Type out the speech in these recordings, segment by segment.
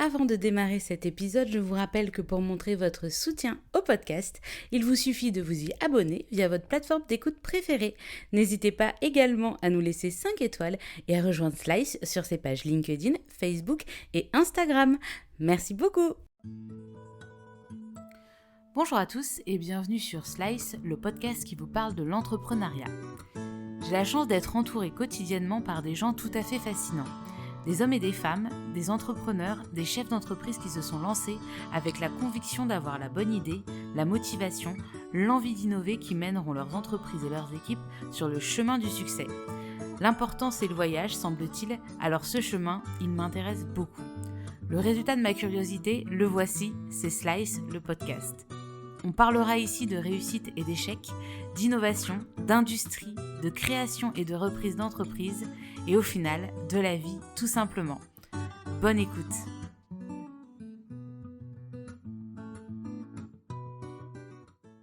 Avant de démarrer cet épisode, je vous rappelle que pour montrer votre soutien au podcast, il vous suffit de vous y abonner via votre plateforme d'écoute préférée. N'hésitez pas également à nous laisser 5 étoiles et à rejoindre Slice sur ses pages LinkedIn, Facebook et Instagram. Merci beaucoup. Bonjour à tous et bienvenue sur Slice, le podcast qui vous parle de l'entrepreneuriat. J'ai la chance d'être entourée quotidiennement par des gens tout à fait fascinants. Des hommes et des femmes, des entrepreneurs, des chefs d'entreprise qui se sont lancés avec la conviction d'avoir la bonne idée, la motivation, l'envie d'innover qui mèneront leurs entreprises et leurs équipes sur le chemin du succès. L'important c'est le voyage, semble-t-il, alors ce chemin, il m'intéresse beaucoup. Le résultat de ma curiosité, le voici, c'est Slice, le podcast. On parlera ici de réussite et d'échecs, d'innovation, d'industrie, de création et de reprise d'entreprise, et au final, de la vie, tout simplement. Bonne écoute.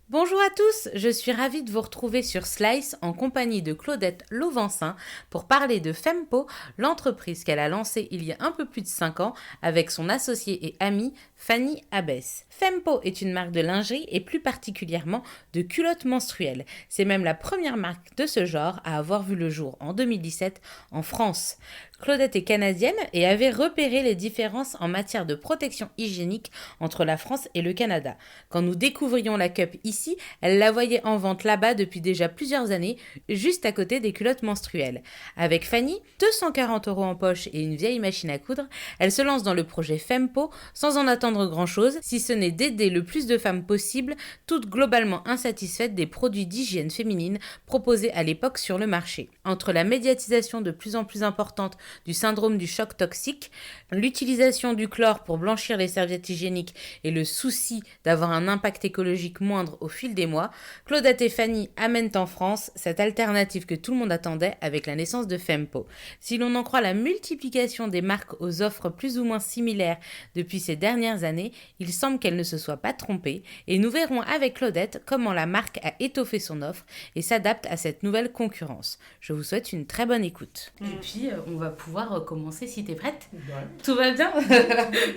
Bonjour à tous, je suis ravie de vous retrouver sur Slice en compagnie de Claudette Lauvencin pour parler de Fempo, l'entreprise qu'elle a lancée il y a un peu plus de 5 ans avec son associée et amie Fanny Abès. Fempo est une marque de lingerie et plus particulièrement de culottes menstruelles. C'est même la première marque de ce genre à avoir vu le jour en 2017 en France. Claudette est canadienne et avait repéré les différences en matière de protection hygiénique entre la France et le Canada. Quand nous découvrions la cup ici, elle la voyait en vente là-bas depuis déjà plusieurs années, juste à côté des culottes menstruelles. Avec Fanny, 240 € en poche et une vieille machine à coudre, elle se lance dans le projet Fempo sans en attendre grand-chose, si ce n'est d'aider le plus de femmes possible, toutes globalement insatisfaites des produits d'hygiène féminine proposés à l'époque sur le marché. Entre la médiatisation de plus en plus importante du syndrome du choc toxique, l'utilisation du chlore pour blanchir les serviettes hygiéniques et le souci d'avoir un impact écologique moindre au fil des mois, Claudette et Fanny amènent en France cette alternative que tout le monde attendait avec la naissance de Fempo. Si l'on en croit la multiplication des marques aux offres plus ou moins similaires depuis ces dernières années, il semble qu'elle ne se soit pas trompée et nous verrons avec Claudette comment la marque a étoffé son offre et s'adapte à cette nouvelle concurrence. Je vous souhaite une très bonne écoute. Et puis, on va pouvoir commencer si tu es prête. Ouais. Tout va bien?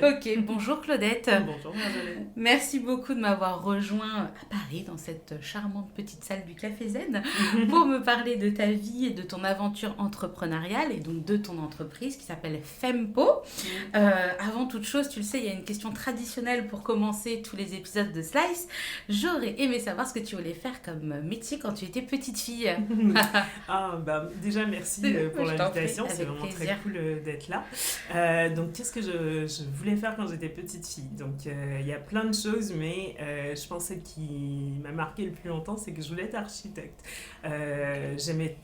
Ok, bonjour Claudette. Bonjour Marjolaine. Merci beaucoup de m'avoir rejoint à Paris dans cette charmante petite salle du Café Zen pour me parler de ta vie et de ton aventure entrepreneuriale et donc de ton entreprise qui s'appelle Fempo. Avant toute chose, tu le sais, il y a une question traditionnelle pour commencer tous les épisodes de Slice. J'aurais aimé savoir ce que tu voulais faire comme métier quand tu étais petite fille. Déjà merci pour l'invitation, c'est vraiment plaisir. très cool d'être là. Donc qu'est-ce que je voulais faire quand j'étais petite fille? Donc il y a plein de choses, mais je pense que celle qui m'a marqué le plus longtemps, c'est que je voulais être architecte. J'avais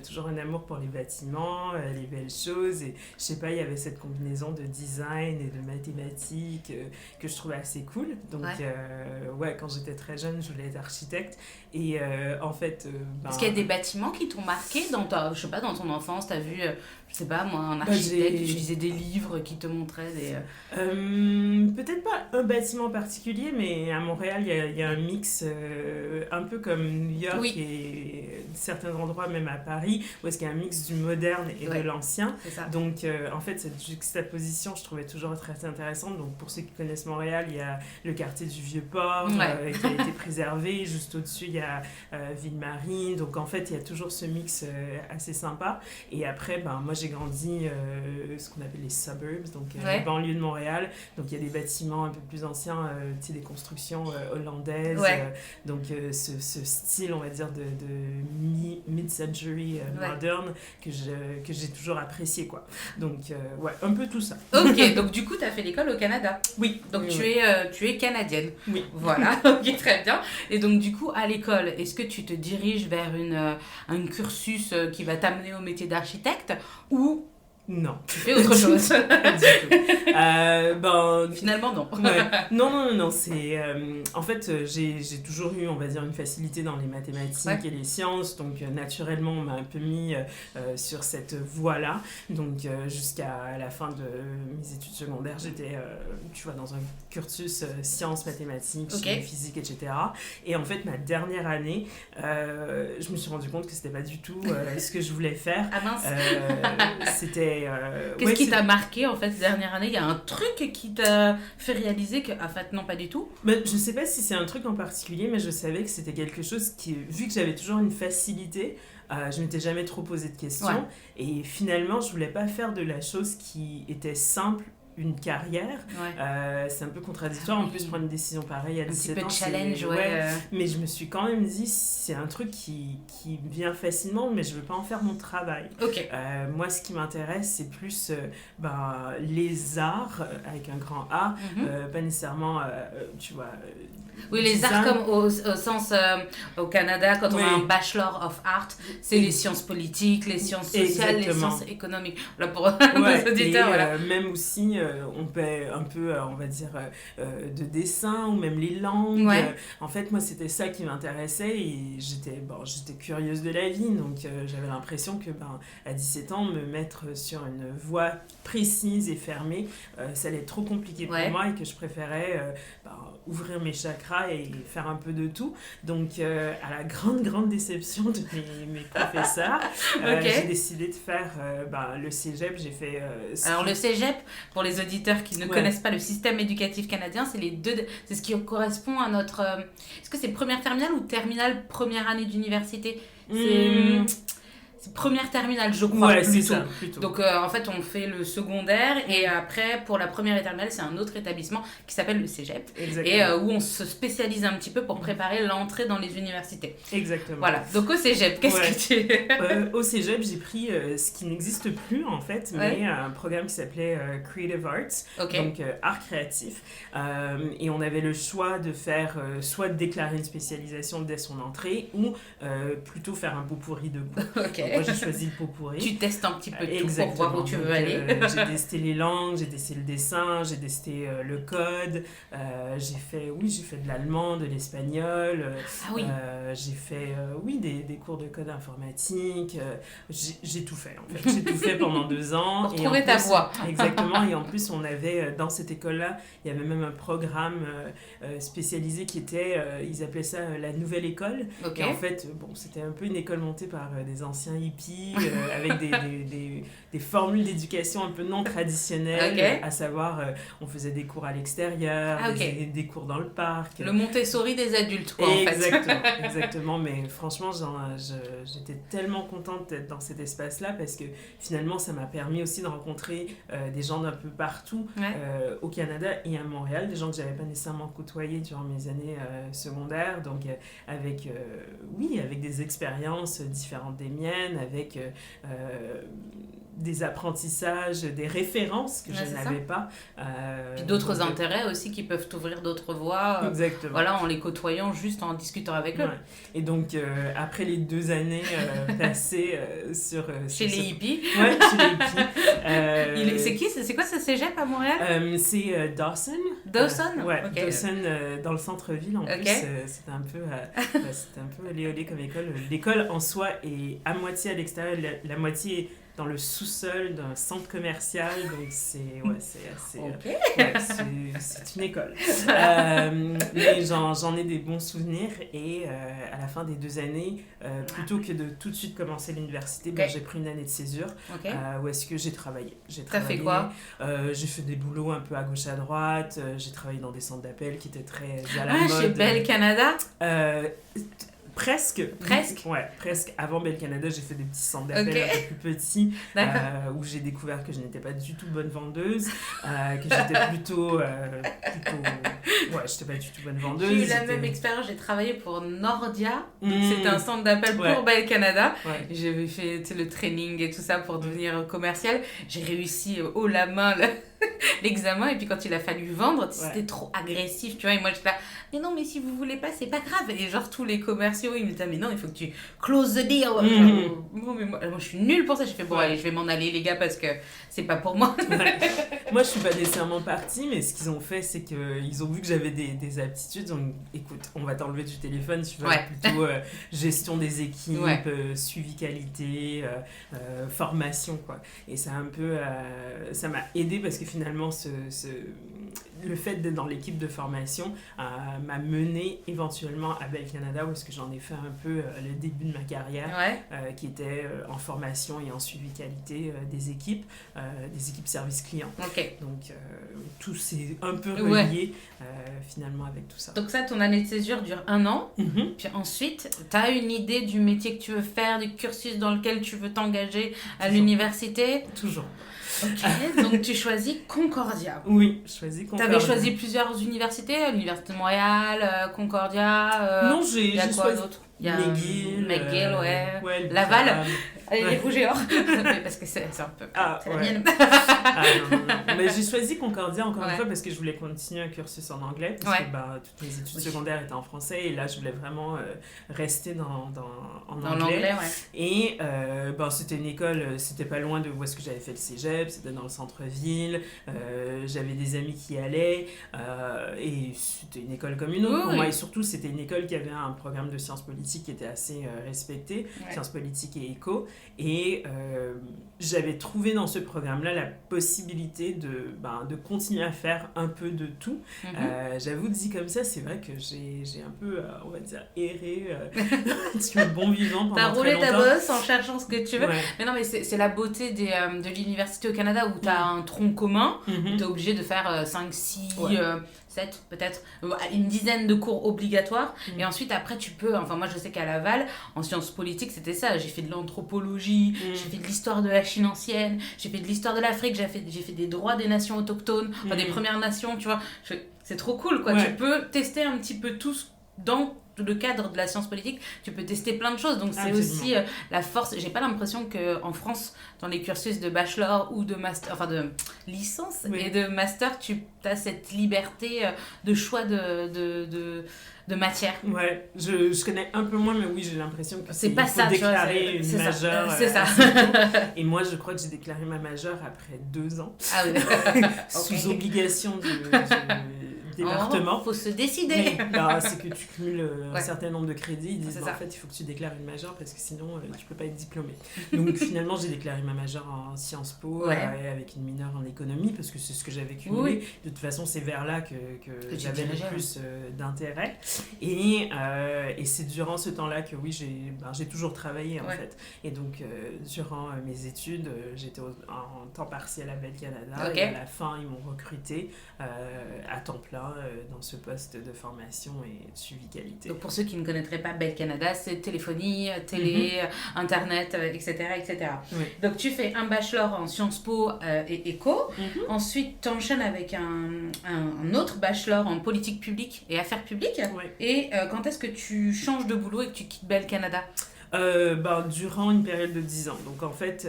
toujours un amour pour les bâtiments, les belles choses, et je sais pas, il y avait cette combinaison de design et de mathématiques que je trouvais assez cool. Donc quand j'étais très jeune, je voulais être architecte, et en fait... Est-ce qu'il y a des bâtiments qui t'ont marqué dans ton enfance? T'as vu, je sais pas moi, un architecte, tu lisais des livres qui te montraient des... Peut-être pas un bâtiment particulier, mais à Montréal, il y a un mix un peu comme New York et certains endroits, même à Paris, où est-ce qu'il y a un mix du moderne et de l'ancien. C'est ça. Donc, en fait, cette juxtaposition, je trouvais toujours très intéressante. Donc, pour ceux qui connaissent Montréal, il y a le quartier du Vieux-Port qui a été préservé. Juste au-dessus, il y a Ville-Marie. Donc, en fait, il y a toujours ce mix assez sympa. Et après, moi, j'ai grandi ce qu'on appelle les suburbs, donc les banlieues de Montréal. Donc, il y a des bâtiments un peu plus anciens, des constructions hollandaises. Donc, ce style, on va dire, de mid-century moderne que j'ai toujours apprécié, quoi. Donc, un peu tout ça. Ok, donc du coup, tu as fait l'école au Canada. Oui. Donc, tu es canadienne. Oui. Voilà, ok, très bien. Et donc, du coup, à l'école, est-ce que tu te diriges vers un cursus qui va t'amener au métier d'architecte ou non. Tu fais autre chose? Pas du tout. Finalement, non. Non. C'est, en fait, j'ai toujours eu, on va dire, une facilité dans les mathématiques et les sciences. Donc, naturellement, on m'a un peu mis sur cette voie-là. Donc, jusqu'à la fin de mes études secondaires, j'étais, dans un cursus sciences, mathématiques, chimie, physique, etc. Et en fait, ma dernière année, je me suis rendu compte que c'était pas du tout ce que je voulais faire. Ah mince. C'était... Qu'est-ce qui t'a marqué, en fait, cette dernière année? Il y a un truc qui t'a fait réaliser que, en fait, non, pas du tout? Je sais pas si c'est un truc en particulier, mais je savais que c'était quelque chose qui, vu que j'avais toujours une facilité, je m'étais jamais trop posé de questions. Ouais. Et finalement, je voulais pas faire de la chose qui était simple une carrière. Ouais. C'est un peu contradictoire, en plus, prendre une décision pareille à 17 ans. Un petit peu de challenge, ouais. Ouais. Mais je me suis quand même dit, c'est un truc qui me vient facilement, mais je veux pas en faire mon travail. Ok. Moi, ce qui m'intéresse, c'est plus les arts, avec un grand A, pas nécessairement, tu vois... Oui, les arts comme au sens au Canada, quand on a un Bachelor of Art, c'est les sciences politiques, les sciences sociales, les sciences économiques. Là, pour nos auditeurs, voilà. Même aussi, on fait un peu, on va dire, de dessin ou même les langues. Ouais. En fait, moi, c'était ça qui m'intéressait et j'étais curieuse de la vie. Donc, j'avais l'impression que, à 17 ans, me mettre sur une voie précise et fermée, ça allait être trop compliqué pour moi et que je préférais ouvrir mes chakras et faire un peu de tout. Donc, à la grande déception de mes professeurs, j'ai décidé de faire le cégep. J'ai fait... Alors, le cégep, pour les auditeurs qui ne connaissent pas le système éducatif canadien, c'est ce qui correspond à notre... Est-ce que c'est première terminale ou terminale première année d'université? C'est première terminale, je crois. Ouais, c'est ça, plutôt. Donc, en fait, on fait le secondaire et après, pour la première et terminale, c'est un autre établissement qui s'appelle le cégep. Exactement. Et où on se spécialise un petit peu pour préparer l'entrée dans les universités. Exactement. Voilà. Donc, au cégep, qu'est-ce que tu... Au cégep, j'ai pris ce qui n'existe plus, en fait, mais un programme qui s'appelait Creative Arts, donc art créatif. Et on avait le choix de faire, soit de déclarer une spécialisation dès son entrée, ou plutôt faire un pot pourri de goût. Moi, j'ai choisi le pot pourri. Tu testes un petit peu tout pour voir où tu veux aller. J'ai testé les langues, j'ai testé le dessin, j'ai testé le code. J'ai fait de l'allemand, de l'espagnol. J'ai fait, des cours de code informatique. J'ai tout fait, en fait. J'ai tout fait pendant 2 ans. Pour trouver ta voie. Exactement. Et en plus, on avait, dans cette école-là, il y avait même un programme spécialisé qui était, ils appelaient ça la nouvelle école. Et en fait, c'était un peu une école montée par des anciens hippies, avec des formules d'éducation un peu non traditionnelles, à savoir, on faisait des cours à l'extérieur, des cours dans le parc. Le Montessori des adultes, quoi, en fait. Exactement, mais franchement, j'étais tellement contente d'être dans cet espace-là, parce que finalement, ça m'a permis aussi de rencontrer des gens d'un peu partout, au Canada et à Montréal, des gens que j'avais pas nécessairement côtoyés durant mes années secondaires, donc avec des expériences différentes des miennes, avec des apprentissages, des références que je n'avais pas. Puis d'autres intérêts aussi qui peuvent t'ouvrir d'autres voies. Exactement. Voilà, en les côtoyant, juste en discutant avec eux. Et donc, après les 2 années passées chez les hippies. Ouais, chez les hippies. C'est quoi ce cégep à Montréal? C'est Dawson. Dawson? Dawson, dans le centre-ville, en plus. C'était un peu olé comme école. L'école, en soi, est à moitié à l'extérieur, la moitié dans le sous-sol d'un centre commercial, donc c'est une école. Mais j'en ai des bons souvenirs, et à la fin des 2 années, plutôt que de tout de suite commencer l'université, j'ai pris une année de césure, où est-ce que j'ai travaillé. T'as fait quoi? J'ai fait des boulots un peu à gauche à droite, j'ai travaillé dans des centres d'appel qui étaient très à la mode. Chez Bell Canada? Presque. Ouais, presque. Avant Bell Canada, j'ai fait des petits centres d'appel un peu plus petits, où j'ai découvert que je n'étais pas du tout bonne vendeuse, que j'étais plutôt... j'étais pas du tout bonne vendeuse. J'ai eu la même expérience, j'ai travaillé pour Nordia, c'était un centre d'appel pour Bell Canada. J'avais fait le training et tout ça pour devenir commercial. J'ai réussi haut la main l'examen, et puis quand il a fallu vendre, c'était trop agressif, tu vois, et moi j'étais là, mais non, mais si vous voulez pas, c'est pas grave, et genre tous les commerciaux ils me disaient, mais non, il faut que tu close the deal. Mais moi je suis nulle pour ça, j'ai fait allez, je vais m'en aller les gars, parce que c'est pas pour moi. Moi je suis pas nécessairement partie, mais ce qu'ils ont fait, c'est qu'ils ont vu que j'avais des aptitudes, donc écoute, on va t'enlever du téléphone, tu vas plutôt gestion des équipes, suivi qualité, formation, quoi. Et ça a un peu ça m'a aidé, parce que finalement le fait d'être dans l'équipe de formation m'a mené éventuellement à Bell Canada, où est-ce que j'en ai fait un peu le début de ma carrière, qui était en formation et en suivi qualité des équipes service client. Donc tout s'est un peu relié finalement avec tout ça. Donc ça, ton année de césure dure 1 an, puis ensuite, tu as une idée du métier que tu veux faire, du cursus dans lequel tu veux t'engager à l'université? Toujours. Ok, donc tu choisis Concordia. Oui, je choisis Concordia. Tu avais choisi plusieurs universités, l'université de Montréal, Concordia. Non, j'ai choisi d'autre? Il y a McGill, ouais, Laval. Allez, les rouges et or. Parce que c'est un peu... c'est la mienne. Non. Mais j'ai choisi Concordia encore une fois parce que je voulais continuer un cursus en anglais. Parce que toutes mes études secondaires étaient en français. Et là, je voulais vraiment rester en anglais. Et c'était une école, c'était pas loin de où est-ce que j'avais fait le cégep. C'était dans le centre-ville. J'avais des amis qui y allaient. Et c'était une école comme une autre pour moi. Et surtout, c'était une école qui avait un programme de sciences politiques qui était assez respecté. Sciences politiques et éco. Et j'avais trouvé dans ce programme-là la possibilité de continuer à faire un peu de tout. J'avoue, dit comme ça, c'est vrai que j'ai un peu, on va dire, erré sur le bon vivant pendant très longtemps. T'as roulé ta bosse en cherchant ce que tu veux. Mais non, mais c'est la beauté de l'université au Canada où t'as un tronc commun, où t'es obligé de faire 5, 6... 7 peut-être, une dizaine de cours obligatoires. Et ensuite, après, tu peux... Enfin, moi, je sais qu'à Laval, en sciences politiques, c'était ça. J'ai fait de l'anthropologie, j'ai fait de l'histoire de la Chine ancienne, j'ai fait de l'histoire de l'Afrique, j'ai fait des droits des nations autochtones, enfin, des Premières Nations, tu vois. C'est trop cool, quoi. Tu peux tester un petit peu tout dans le cadre de la science politique, tu peux tester plein de choses. Donc, c'est aussi la force. J'ai pas l'impression qu'en France, dans les cursus de bachelor ou de master, enfin de licence et de master, tu as cette liberté de choix de matière. Ouais, je connais un peu moins, mais oui, j'ai l'impression que c'est pas ça, déclarer une majeure. C'est ça. Et moi, je crois que j'ai déclaré ma majeure après 2 ans. Ah oui. Sous obligation du département. Faut se décider. C'est que tu cumules un certain nombre de crédits. Ils disent en fait, il faut que tu déclares une majeure parce que sinon, tu peux pas être diplômé. Donc finalement, j'ai déclaré ma majeure en Sciences Po avec une mineure en économie parce que c'est ce que j'avais cumulé. De toute façon, c'est vers là que j'avais le plus d'intérêt. Et c'est durant ce temps-là que j'ai toujours travaillé en fait. Et donc, durant mes études, j'étais en temps partiel à Bell Canada. Et à la fin, ils m'ont recruté à temps plein dans ce poste de formation et de suivi qualité. Donc pour ceux qui ne connaîtraient pas Bell Canada, c'est téléphonie, télé, internet, etc. Donc tu fais un bachelor en Sciences Po et éco. Ensuite, tu enchaînes avec un autre bachelor en politique publique et affaires publiques. Et quand est-ce que tu changes de boulot et que tu quittes Bell Canada? Durant une période de 10 ans. Donc en fait,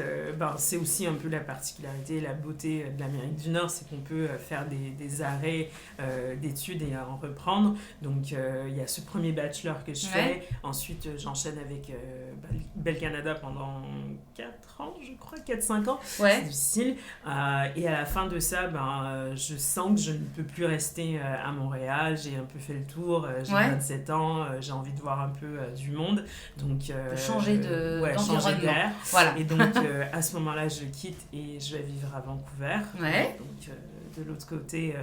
c'est aussi un peu la particularité, la beauté de l'Amérique du Nord, c'est qu'on peut faire des arrêts d'études et en reprendre. Donc il y a ce premier bachelor que je fais. Ensuite, j'enchaîne avec Bell Canada pendant 4 ans, je crois, 4-5 ans. C'est difficile. Et à la fin de ça, je sens que je ne peux plus rester à Montréal. J'ai un peu fait le tour. J'ai 27 ans. J'ai envie de voir un peu du monde. Donc changer d'environnement. Voilà. Et donc à ce moment-là, je quitte et je vais vivre à Vancouver. Donc de l'autre côté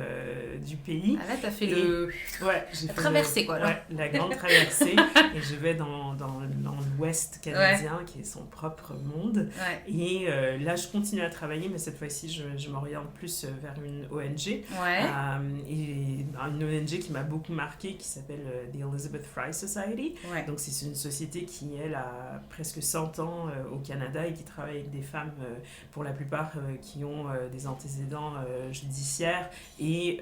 du pays. Ah là, t'as fait j'ai traversée, quoi. La grande traversée. Et je vais dans l'Ouest canadien, qui est son propre monde. Et là, je continue à travailler, mais cette fois-ci, je m'oriente plus vers une ONG. Et une ONG qui m'a beaucoup marquée, qui s'appelle The Elizabeth Fry Society. Donc, c'est une société qui, elle, a presque 100 ans au Canada et qui travaille avec des femmes, pour la plupart, qui ont des antécédents judiciaires. Et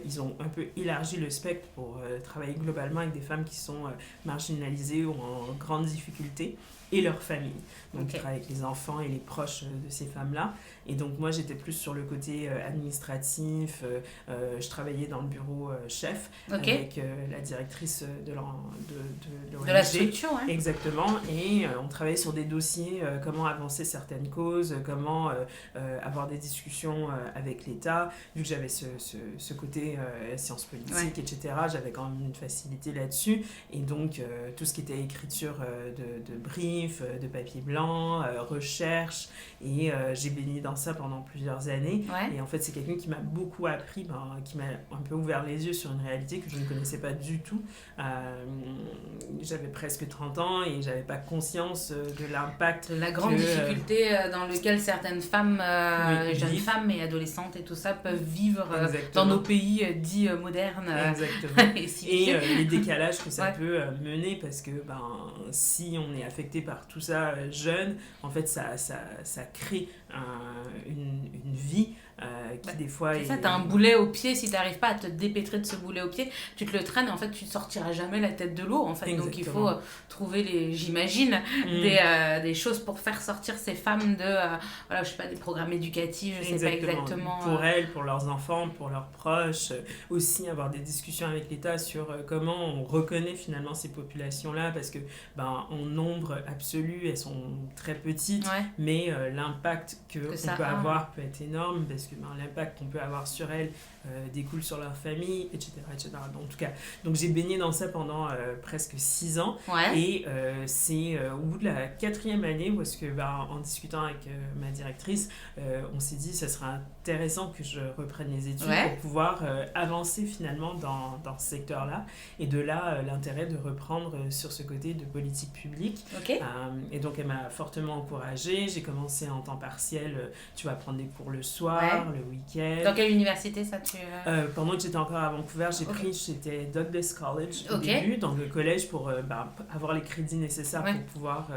ils ont un peu élargi le spectre pour travailler globalement avec des femmes qui sont marginalisées ou en grande difficulté, et leurs familles. Donc, ils travaillent avec les enfants et les proches de ces femmes-là. Et donc, moi, j'étais plus sur le côté administratif. Je travaillais dans le bureau chef avec la directrice de l'ONG. De la structure, Exactement. Et on travaillait sur des dossiers, comment avancer certaines causes, comment avoir des discussions avec l'État. Vu que j'avais ce côté sciences politiques, etc., j'avais quand même une facilité là-dessus. Et donc, tout ce qui était écriture de briefs, de papier blanc, recherche, et j'ai baigné dans ça pendant plusieurs années. Ouais. Et en fait, c'est quelqu'un qui m'a beaucoup appris, qui m'a un peu ouvert les yeux sur une réalité que je ne connaissais pas du tout. J'avais presque 30 ans et j'avais pas conscience de l'impact. La grande difficulté dans laquelle certaines femmes, jeunes femmes et adolescentes et tout ça peuvent vivre dans nos pays dits modernes. Exactement. Et les décalages que ça peut mener, parce que si on est affecté par tout ça jeune, en fait ça crée une vie qui des fois c'est ça, t'as un boulet au pied, si t'arrives pas à te dépêtrer de ce boulet au pied, tu te le traînes et en fait tu ne sortiras jamais la tête de l'eau en fait. Exactement. Donc il faut trouver j'imagine des choses pour faire sortir ces femmes de je sais pas, des programmes éducatifs, je sais pas exactement pour elles, pour leurs enfants, pour leurs proches, aussi avoir des discussions avec l'État sur comment on reconnaît finalement ces populations là, parce que en nombre absolu elles sont très petites, mais l'impact qu'on peut avoir peut être énorme, parce que l'impact qu'on peut avoir sur elles découle sur leur famille, etc. En tout cas, donc j'ai baigné dans ça pendant presque 6 ans. Et c'est au bout de la 4e année où est-ce que, en discutant avec ma directrice, on s'est dit que ça serait intéressant que je reprenne les études pour pouvoir avancer finalement dans ce secteur-là. Et de là, l'intérêt de reprendre sur ce côté de politique publique. Et donc, elle m'a fortement encouragée. J'ai commencé en temps partiel, tu vas prendre des cours le soir, le week-end. Dans quelle université ça pendant que j'étais encore à Vancouver, j'étais Douglas College au début, dans le collège, pour avoir les crédits nécessaires pour pouvoir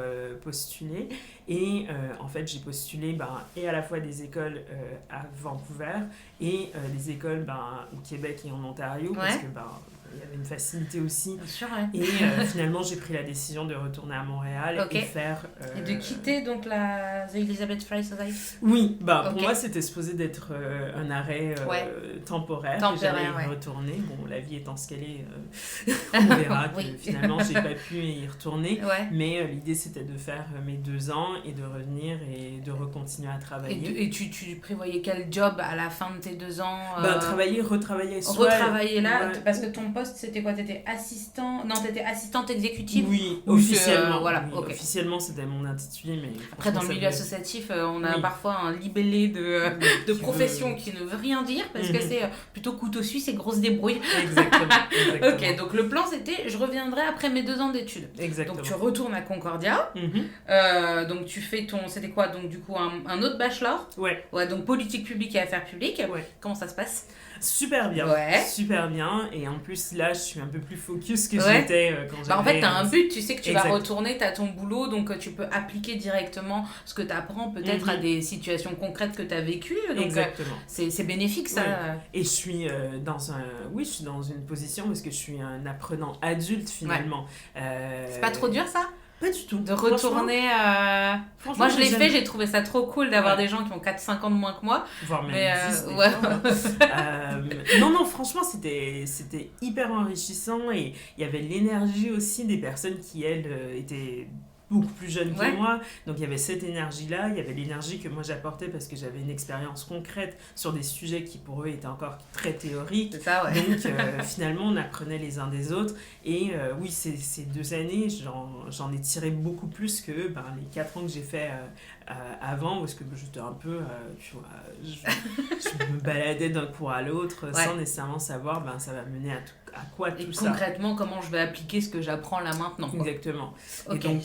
postuler. Et en fait, j'ai postulé et à la fois des écoles à Vancouver et des écoles au Québec et en Ontario, parce que il y avait une facilité aussi. Bien sûr, Et finalement, j'ai pris la décision de retourner à Montréal et faire... et de quitter donc la The Elizabeth Fry Society. Oui, pour moi, c'était supposé d'être un arrêt temporaire. Et j'allais y retourner. Bon, la vie étant ce qu'elle est, on verra que finalement, j'ai pas pu y retourner. Mais l'idée, c'était de faire mes 2 ans et de revenir et de recontinuer à travailler. Et tu prévoyais quel job à la fin de tes 2 ans retravailler là, parce que ton poste, c'était quoi? T'étais assistante exécutive? Oui, officiellement. Officiellement, c'était mon intitulé. Mais après, dans le milieu associatif, on a parfois un libellé de profession qui ne veut rien dire, parce que c'est plutôt couteau suisse et grosse débrouille. Exactement. Ok, donc le plan, c'était je reviendrai après mes 2 ans d'études. Exactement. Donc tu retournes à Concordia. Donc tu fais c'était quoi? Donc du coup, un autre bachelor. Donc politique publique et affaires publiques. Comment ça se passe? Super bien. Et en plus, là, je suis un peu plus focus que j'étais quand j'avais... en fait, t'as un but, tu sais que tu vas retourner, t'as ton boulot, donc tu peux appliquer directement ce que t'apprends peut-être à des situations concrètes que t'as vécues. Donc, exactement. C'est bénéfique, ça. Et je suis je suis dans une position parce que je suis un apprenant adulte, finalement. C'est pas trop dur, ça? Pas du tout. De retourner... Moi, je l'ai fait, j'ai trouvé ça trop cool d'avoir des gens qui ont 4-5 ans de moins que moi. Voire même 10. Non, franchement, c'était hyper enrichissant, et il y avait l'énergie aussi des personnes qui, elles, étaient beaucoup plus jeunes que moi. Donc, il y avait cette énergie-là. Il y avait l'énergie que moi, j'apportais parce que j'avais une expérience concrète sur des sujets qui, pour eux, étaient encore très théoriques. C'est ça, Donc, finalement, on apprenait les uns des autres. Et ces 2 années, j'en ai tiré beaucoup plus que les 4 ans que j'ai fait avant, parce que j'étais un peu, je me baladais d'un cours à l'autre sans nécessairement savoir ça va mener à quoi tout ça. Et concrètement, comment je vais appliquer ce que j'apprends là maintenant. Exactement. Et donc,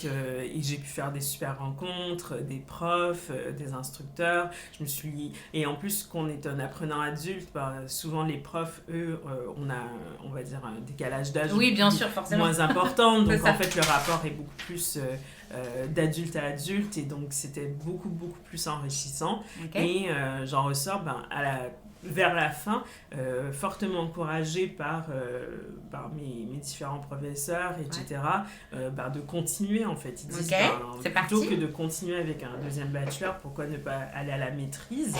j'ai pu faire des super rencontres, des profs, des instructeurs. Et en plus, qu'on est un apprenant adulte, souvent les profs, eux, on va dire, un décalage d'âge bien sûr, forcément. moins important. Donc, en fait, le rapport est beaucoup plus d'adulte à adulte. Et donc, c'était beaucoup, beaucoup plus enrichissant. Et j'en ressors vers la fin, fortement encouragée par mes différents professeurs, etc., de continuer, en fait. Ils disent, plutôt que de continuer avec un 2e bachelor, pourquoi ne pas aller à la maîtrise?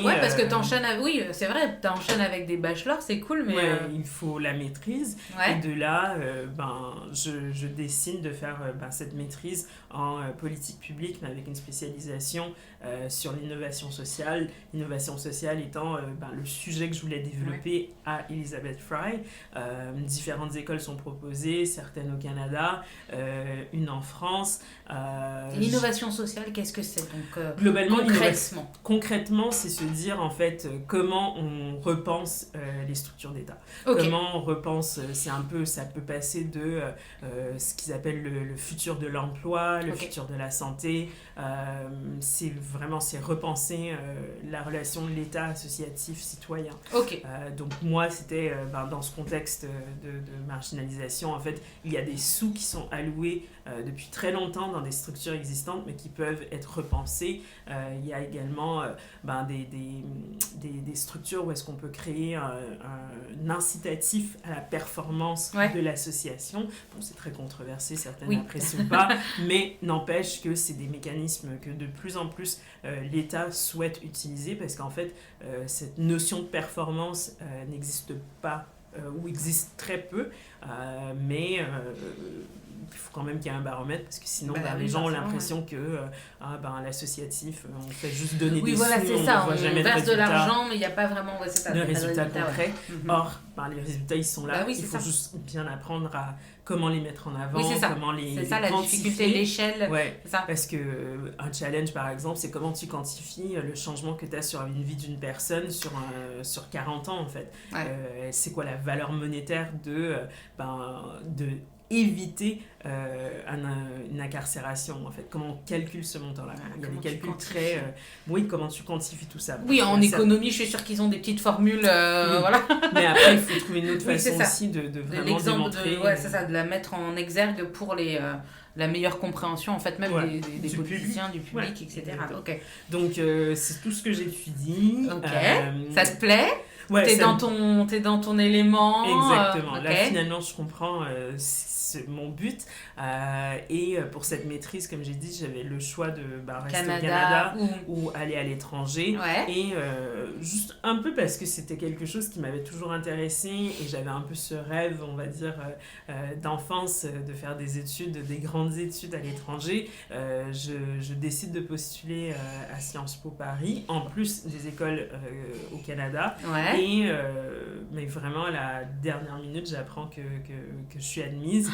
Parce que t'enchaînes c'est vrai, t'enchaînes avec des bachelors, c'est cool, mais... il faut la maîtrise. Et de là, je décide de faire cette maîtrise en politique publique, mais avec une spécialisation sur l'innovation sociale. L'innovation sociale étant le sujet que je voulais développer à Elizabeth Fry. Différentes écoles sont proposées, certaines au Canada, une en France. L'innovation sociale, qu'est-ce que c'est donc globalement, concrètement, c'est se dire en fait comment on repense les structures d'État. Okay. Comment on repense, ça peut passer de ce qu'ils appellent le futur de l'emploi, le futur de la santé. C'est repenser la relation de l'État associatif citoyen. Donc moi, c'était dans ce contexte de marginalisation, en fait, il y a des sous qui sont alloués depuis très longtemps dans des structures existantes, mais qui peuvent être repensées. Il y a également des structures où est-ce qu'on peut créer un incitatif à la performance de l'association. Bon, c'est très controversé, certains n'apprécient pas, mais n'empêche que c'est des mécanismes que de plus en plus l'État souhaite utiliser, parce qu'en fait, cette notion de performance n'existe pas ou existe très peu, mais il faut quand même qu'il y ait un baromètre, parce que sinon les gens ont l'impression que l'associatif, on fait juste donner des sous, on verse de l'argent, mais il n'y a pas vraiment de résultats concrets. Or, les résultats, ils sont là, il faut juste bien apprendre à comment les mettre en avant, comment les c'est ça la difficulté, l'échelle. Parce qu'un challenge, par exemple, c'est comment tu quantifies le changement que tu as sur une vie d'une personne sur 40 ans, en fait. C'est quoi la valeur monétaire de éviter une incarcération, en fait. Comment on calcule ce montant-là? Il y a des calculs très... comment tu quantifies tout ça? En économie, je suis sûre qu'ils ont des petites formules, voilà. Mais après, il faut trouver une autre façon aussi de vraiment démontrer... c'est ça, de la mettre en exergue pour la meilleure compréhension, en fait, même des politiciens, du public, etc. Donc, c'est tout ce que j'étudie. Ça te plaît? T'es dans ton élément. Exactement. Là, finalement, je comprends c'est mon but. Et pour cette maîtrise, comme j'ai dit, j'avais le choix de rester au Canada ou aller à l'étranger. Et juste un peu parce que c'était quelque chose qui m'avait toujours intéressée, et j'avais un peu ce rêve, on va dire, d'enfance, de faire des grandes études à l'étranger. Je décide de postuler à Sciences Po Paris, en plus des écoles au Canada. Mais vraiment, à la dernière minute, j'apprends que je suis admise.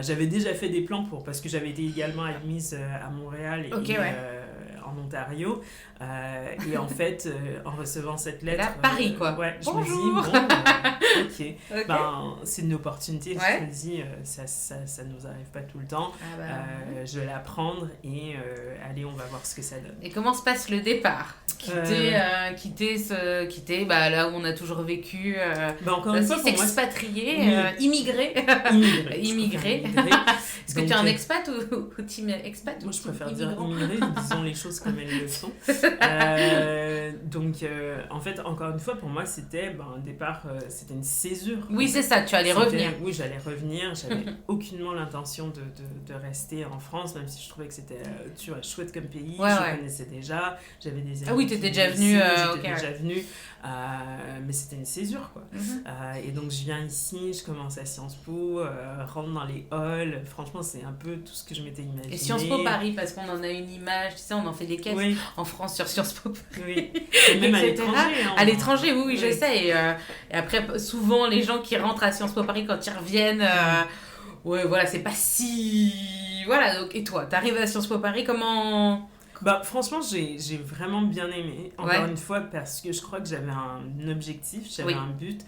J'avais déjà fait des plans parce que j'avais été également admise à Montréal et en Ontario. Et en fait, en recevant cette lettre... Là, Paris, quoi. Je me dis, c'est une opportunité. Je me dis, ça nous arrive pas tout le temps. Je vais la prendre et allez, on va voir ce que ça donne. Et comment se passe le départ? Quitter là où on a toujours vécu. Encore une fois, pour moi, expatrié, immigré. Immigré. Est-ce que tu es un expat ou team expat? Moi, je préfère dire immigré, disons les choses comme elles le sont. En fait, encore une fois, pour moi, c'était un départ, c'était une césure. Oui, c'est ça, tu allais revenir. Oui, j'allais revenir. J'avais aucunement l'intention de rester en France, même si je trouvais que c'était chouette comme pays. Je connaissais déjà. J'avais des amis. Ah oui, t'étais déjà venue. J'étais déjà venue. Mais c'était une césure, quoi. Et donc, je viens ici, je commence à Sciences Po, rentre dans les halls. Franchement, c'est un peu tout ce que je m'étais imaginé. Et Sciences Po Paris, parce qu'on en a une image, tu sais, on en fait des caisses en France sur Sciences Po Paris. Et même à l'étranger. À l'étranger, oui, je sais. Et après, souvent, les gens qui rentrent à Sciences Po Paris, quand ils reviennent, c'est pas si... Voilà, donc, et toi, t'arrives à Sciences Po Paris, comment... Franchement, j'ai vraiment bien aimé. Encore une fois, parce que je crois que j'avais un objectif, j'avais un but,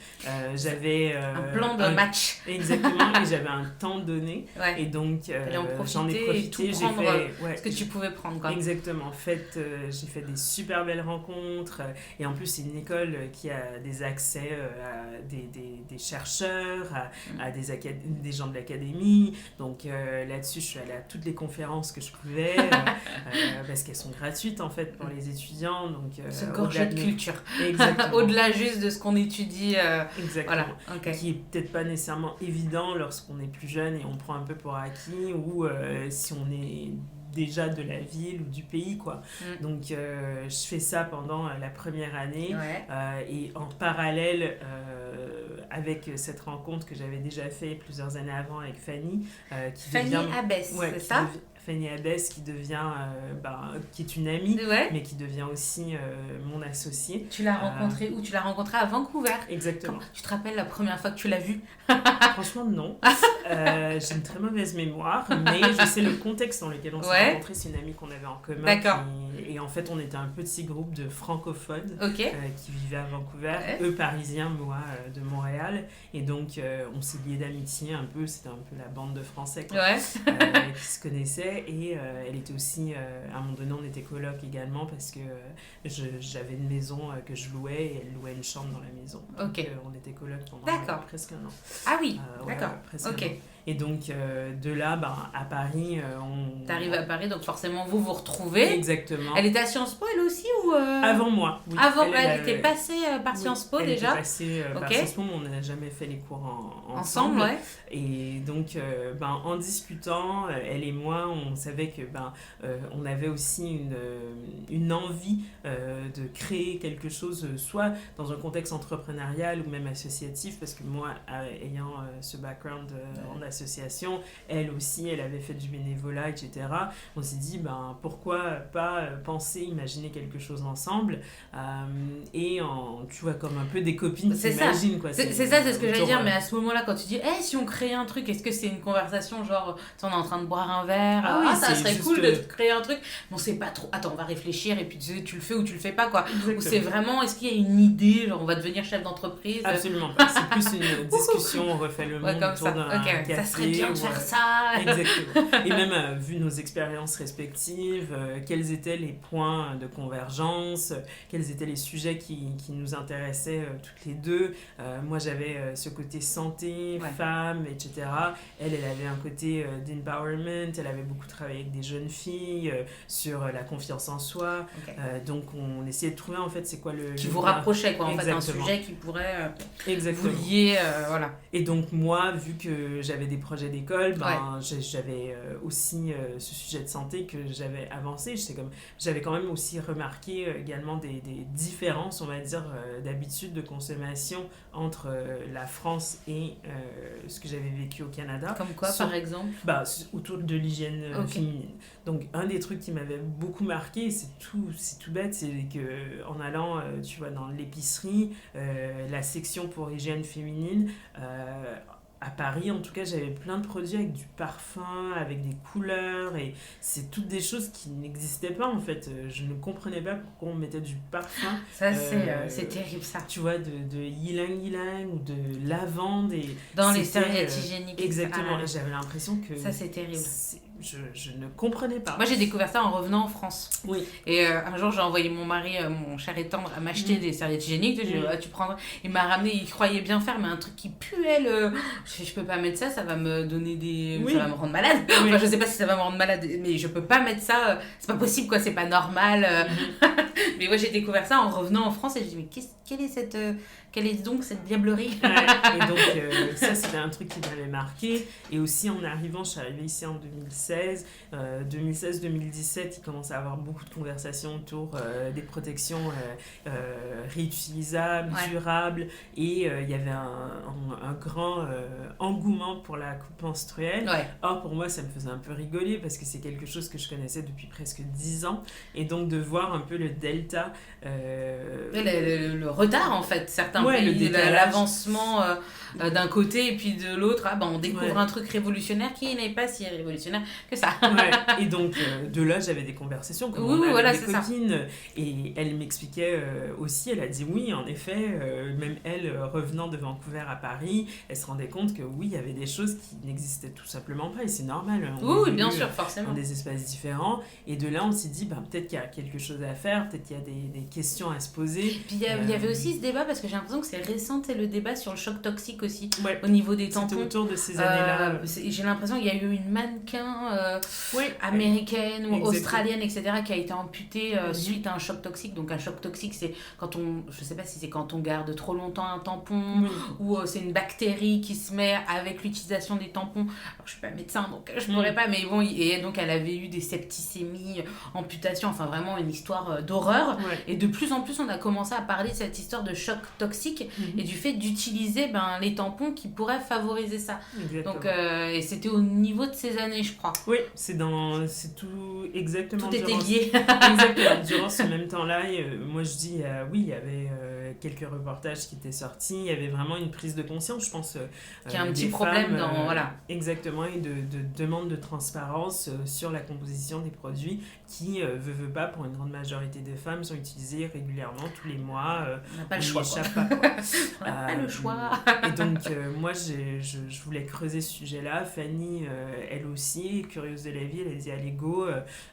j'avais... un plan de match. Exactement, et j'avais un temps donné. Et donc, j'en ai profité. Et tout prendre ce que tu pouvais prendre. Quoi. Exactement. En fait, j'ai fait des super belles rencontres. Et en plus, c'est une école qui a des accès à des chercheurs, à des gens de l'académie. Donc, là-dessus, je suis allée à toutes les conférences que je pouvais. Parce qu'elles sont gratuites en fait pour les étudiants, donc c'est gorgé de culture. Exactement. Au-delà juste de ce qu'on étudie. Exactement. Qui est peut-être pas nécessairement évident lorsqu'on est plus jeune et on prend un peu pour acquis, ou si on est déjà de la ville ou du pays, quoi. Donc je fais ça pendant la première année, et en parallèle avec cette rencontre que j'avais déjà fait plusieurs années avant avec Fanny, Fanny Abbès, c'est ça? Fanny Abbès, qui devient, qui est une amie, Ouais. mais qui devient aussi mon associée. Tu l'as rencontrée où? Tu l'as rencontrée à Vancouver. Exactement. Tu te rappelles la première fois que tu l'as vue? Franchement, non. J'ai une très mauvaise mémoire, mais je sais le contexte dans lequel on s'est rencontrés. C'est une amie qu'on avait en commun. D'accord. Et en fait, on était un petit groupe de francophones qui vivaient à Vancouver, eux parisiens, moi de Montréal. Et donc, on s'est liés d'amitié un peu. C'était un peu la bande de Français qui se connaissaient. Et elle était aussi, à un moment donné, on était coloc également parce que j'avais une maison que je louais et elle louait une chambre dans la maison. Donc, on était coloc pendant presque un an. Ah oui, d'accord. Presque un an. Et donc, de là, à Paris, on... T'arrives à Paris, donc forcément, vous vous retrouvez. Exactement. Elle était à Sciences Po, elle aussi ou Avant moi, oui. Avant, elle était passée par Sciences Po, déjà. Elle était passée par Sciences Po, mais on n'a jamais fait les cours ensemble. Ouais. Et donc, en discutant, elle et moi, on savait que on avait aussi une envie de créer quelque chose, soit dans un contexte entrepreneurial ou même associatif, parce que moi, ayant ce background en association, elle aussi, elle avait fait du bénévolat, etc. On s'est dit, pourquoi pas imaginer quelque chose ensemble et tu vois, comme un peu des copines qui imaginent, quoi. C'est ça, c'est ce que j'allais dire, mais à ce moment-là, quand tu dis, si on crée un truc, est-ce que c'est une conversation genre, on est en train de boire un verre, ça serait cool de créer un truc, mais on sait pas trop, attends, on va réfléchir, et puis tu le fais ou tu le fais pas, quoi. Ou c'est vraiment, est-ce qu'il y a une idée, genre on va devenir chef d'entreprise? Absolument pas, c'est plus une discussion, on refait le monde autour d'un café. Ça serait bien de faire ça. Exactement. Et même, vu nos expériences respectives, quels étaient les points de convergence, quels étaient les sujets qui nous intéressaient toutes les deux. Moi, j'avais ce côté santé, femme, etc. Elle avait un côté d'empowerment, elle avait beaucoup travaillé avec des jeunes filles sur la confiance en soi. Donc, on essayait de trouver, en fait, c'est quoi le... Qui vous rapprochait, quoi, en fait, un sujet qui pourrait vous lier, voilà. Et donc, moi, vu que j'avais des projets d'école, j'avais aussi ce sujet de santé que j'avais avancé. J'avais quand même aussi remarqué également des différences, on va dire, d'habitude de consommation entre la France et ce que j'avais vécu au Canada. Comme quoi, par exemple? Autour de l'hygiène féminine. Donc, un des trucs qui m'avait beaucoup marqué, c'est tout bête, c'est qu'en allant, tu vois, dans l'épicerie, la section pour hygiène féminine, à Paris, en tout cas, j'avais plein de produits avec du parfum, avec des couleurs, et c'est toutes des choses qui n'existaient pas, en fait. Je ne comprenais pas pourquoi on mettait du parfum. Ça, c'est terrible, ça. Tu vois, de ylang-ylang ou de lavande. Et dans les serviettes hygiéniques. Exactement, et j'avais l'impression que... Ça, c'est terrible. Je ne comprenais pas. Moi, j'ai découvert ça en revenant en France. Oui. Et un jour, j'ai envoyé mon mari, mon cher et tendre, à m'acheter des serviettes hygiéniques. Tu prendras. Il m'a ramené, il croyait bien faire, mais un truc qui puait le... Je peux pas mettre ça, ça va me donner des... Ça va me rendre malade. Enfin, je sais pas si ça va me rendre malade, mais je peux pas mettre ça. C'est pas possible, quoi, c'est pas normal. Mais moi, j'ai découvert ça en revenant en France et je dis, mais quelle est donc cette diablerie? Et donc, ça, c'était un truc qui m'avait marqué. Et aussi, en arrivant, je suis arrivée ici en 2016. 2016-2017, il commence à avoir beaucoup de conversations autour des protections réutilisables, durables. Et il y avait un grand engouement pour la coupe menstruelle. Or, pour moi, ça me faisait un peu rigoler parce que c'est quelque chose que je connaissais depuis presque 10 ans. Et donc, de voir un peu le delta... le retard, en fait. Certains pays, l'avancement d'un côté et puis de l'autre, on découvre un truc révolutionnaire qui n'est pas si révolutionnaire que ça. Et donc, de là, j'avais des conversations comme des copines. Et elle m'expliquait aussi, elle a dit oui, en effet, même elle, revenant de Vancouver à Paris, elle se rendait compte que oui, il y avait des choses qui n'existaient tout simplement pas. Et c'est normal. Oui, bien sûr, forcément. Dans des espaces différents. Et de là, on s'est dit, peut-être qu'il y a quelque chose à faire, peut-être qu'il y a des questions à se poser. Puis il y avait aussi ce débat, parce que j'ai l'impression que c'est récent, c'est le débat sur le choc toxique aussi, au niveau des tampons. C'était autour de ces années-là. J'ai l'impression qu'il y a eu une mannequin américaine ou australienne, etc., qui a été amputée suite à un choc toxique. Donc un choc toxique, c'est quand je sais pas si c'est quand on garde trop longtemps un tampon, ou c'est une bactérie qui se met avec l'utilisation des tampons. Alors je suis pas médecin, donc je pourrais pas, mais bon, et donc elle avait eu des septicémies, amputations, enfin vraiment une histoire d'horreur. Et de plus en plus, on a commencé à parler de cette histoire de choc toxique et du fait d'utiliser les des tampons qui pourraient favoriser ça. Exactement. Donc, et c'était au niveau de ces années, je crois. Oui, c'est tout exactement. Tout était lié. Exactement. Durant ce même temps-là, moi je dis, oui, il y avait quelques reportages qui étaient sortis, il y avait vraiment une prise de conscience, je pense. Qu'il y a un petit problème dans... Voilà. Exactement, et de demande de transparence sur la composition des produits qui, veut pas, pour une grande majorité des femmes, sont utilisés régulièrement, tous les mois. On n'a pas le choix. On n'a pas le choix. Et donc, moi, je voulais creuser ce sujet-là. Fanny, elle aussi, curieuse de la vie, elle a dit allez go.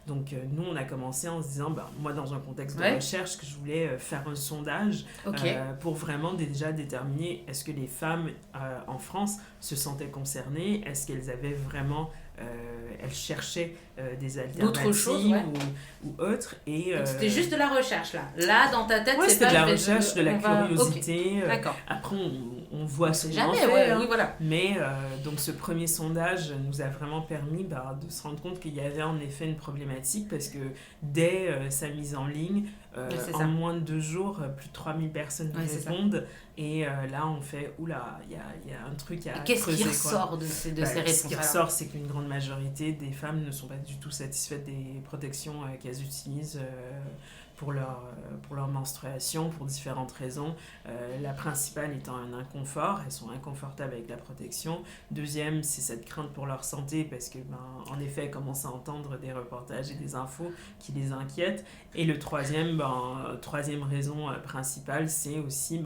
Donc, nous, on a commencé en se disant, moi, dans un contexte de recherche, que je voulais faire un sondage pour vraiment déjà déterminer est-ce que les femmes en France se sentaient concernées, est-ce qu'elles avaient vraiment... elles cherchaient des alternatives d'autres choses, ou autres. Et, c'était juste de la recherche, là. Là, dans ta tête, c'est c'était pas... de la recherche, de la curiosité. D'accord. Après, on voit ce qu'on jamais, fait. Oui, voilà. Mais donc, ce premier sondage nous a vraiment permis de se rendre compte qu'il y avait en effet une problématique parce que dès sa mise en ligne, en moins de 2 jours, plus de 3000 personnes répondent. Et là, on fait, oula, il y a un truc à creuser. Qu'est-ce qui ressort de ces réponses? Ce qui ressort, c'est qu'une grande majorité des femmes ne sont pas du tout satisfaites des protections qu'elles utilisent pour leur menstruation, pour différentes raisons. La principale étant un inconfort, elles sont inconfortables avec la protection. Deuxième, c'est cette crainte pour leur santé, parce que, en effet, elles commencent à entendre des reportages et des infos qui les inquiètent. Et le troisième raison principale, c'est aussi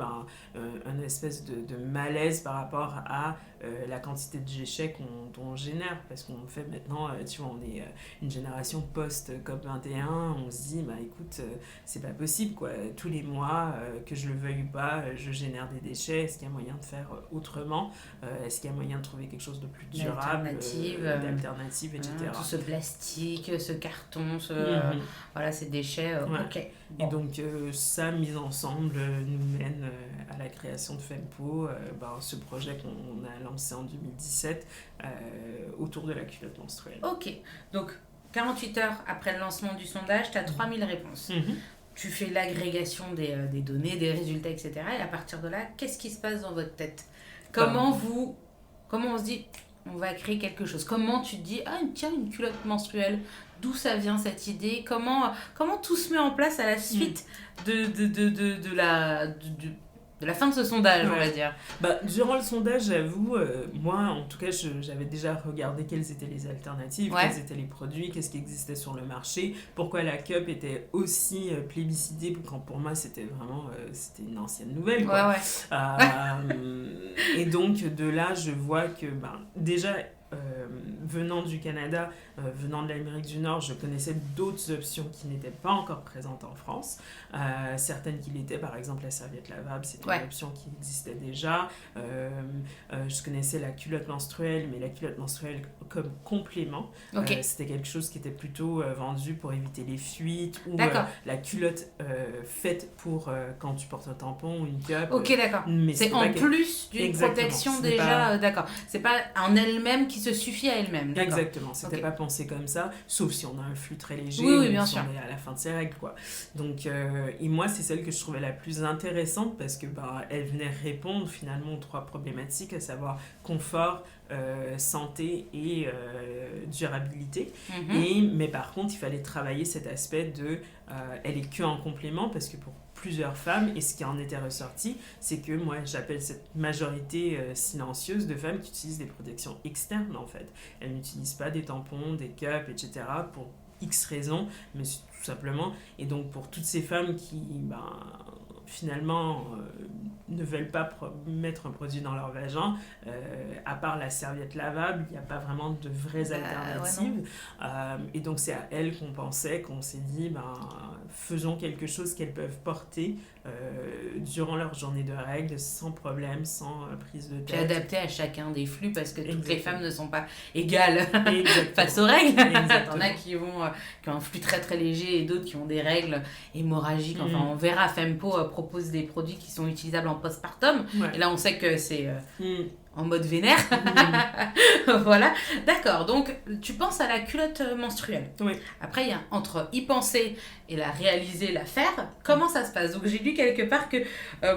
une espèce de malaise par rapport à la quantité de déchets qu'on génère, parce qu'on fait maintenant, tu vois, on est une génération post-COP21, on se dit, écoute, c'est pas possible, quoi. Tous les mois, que je le veuille ou pas, je génère des déchets. Est-ce qu'il y a moyen de faire autrement? Est-ce qu'il y a moyen de trouver quelque chose de plus durable, d'alternative, etc. Tout ce plastique, ce carton, voilà, ces déchets, ok. Bon. Et donc, ça, mis ensemble, nous mène à la création de Fempo, ce projet qu'on a lancé en 2017 autour de la culotte menstruelle. Ok, donc 48 heures après le lancement du sondage, tu as 3000 réponses. Tu fais l'agrégation des données, des résultats, etc. Et à partir de là, qu'est-ce qui se passe dans votre tête? Comment on se dit, on va créer quelque chose? Comment tu te dis, tiens, une culotte menstruelle, d'où ça vient cette idée? Comment tout se met en place à la suite de la fin de ce sondage, on va dire? Durant le sondage, j'avoue, moi, en tout cas, j'avais déjà regardé quelles étaient les alternatives, quels étaient les produits, qu'est-ce qui existait sur le marché, pourquoi la cup était aussi plébiscitée, quand pour moi, c'était vraiment c'était une ancienne nouvelle, quoi. Et donc, de là, je vois que, déjà... venant du Canada, venant de l'Amérique du Nord, je connaissais d'autres options qui n'étaient pas encore présentes en France. Certaines qui l'étaient, par exemple la serviette lavable, c'était une option qui existait déjà. Je connaissais la culotte menstruelle, mais la culotte menstruelle comme complément. C'était quelque chose qui était plutôt vendu pour éviter les fuites, ou la culotte faite pour quand tu portes un tampon ou une cup. Ok, d'accord. C'est en plus d'une protection déjà, d'accord. C'est pas en elle-même qui se suffit à elle-même. D'accord. Exactement, c'était pas pensé comme ça, sauf si on a un flux très léger, bien sûr. On est à la fin de ses règles, quoi. Donc, et moi, c'est celle que je trouvais la plus intéressante parce que elle venait répondre finalement aux 3 problématiques, à savoir confort, santé et durabilité. Mais par contre, il fallait travailler cet aspect de elle est que en complément, parce que pour plusieurs femmes, et ce qui en était ressorti, c'est que moi j'appelle cette majorité silencieuse de femmes qui utilisent des protections externes, en fait. Elles n'utilisent pas des tampons, des cups, etc. pour X raisons, mais tout simplement. Et donc pour toutes ces femmes qui finalement ne veulent pas mettre un produit dans leur vagin, à part la serviette lavable, il n'y a pas vraiment de vraies alternatives. Et donc c'est à elles qu'on pensait, qu'on s'est dit, faisons quelque chose qu'elles peuvent porter durant leur journée de règles, sans problème, sans prise de tête. Puis adapté à chacun des flux, parce que toutes les femmes ne sont pas égales face aux règles. T'en as qui ont un flux très très léger et d'autres qui ont des règles hémorragiques. Enfin, on verra, Fempo propose des produits qui sont utilisables en postpartum. Et là, on sait que c'est en mode vénère. Voilà, d'accord. Donc, tu penses à la culotte menstruelle. Oui. Après, il y a entre y penser et la réaliser, la faire. Comment ça se passe? Donc, j'ai lu quelque part que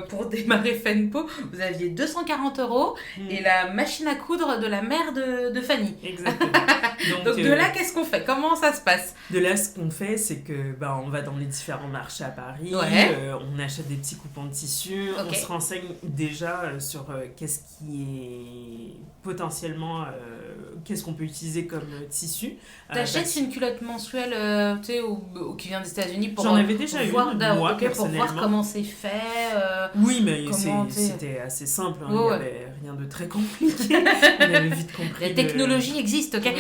pour démarrer Fempo, vous aviez 240 € et la machine à coudre de la mère de Fanny. Exactement. Donc de là, qu'est-ce qu'on fait? Comment ça se passe? De là, ce qu'on fait, c'est que on va dans les différents marchés à Paris, on achète des petits coupons de tissu, on se renseigne déjà sur qu'est-ce qui est potentiellement, qu'est-ce qu'on peut utiliser comme tissu. T'achètes une culotte mensuelle qui vient des États-Unis pour j'en avais déjà une, moi, personnellement. Pour voir comment c'est fait. Oui, mais c'était assez simple, il n'y avait rien de très compliqué. On avait vite compris. La technologie existe, ok?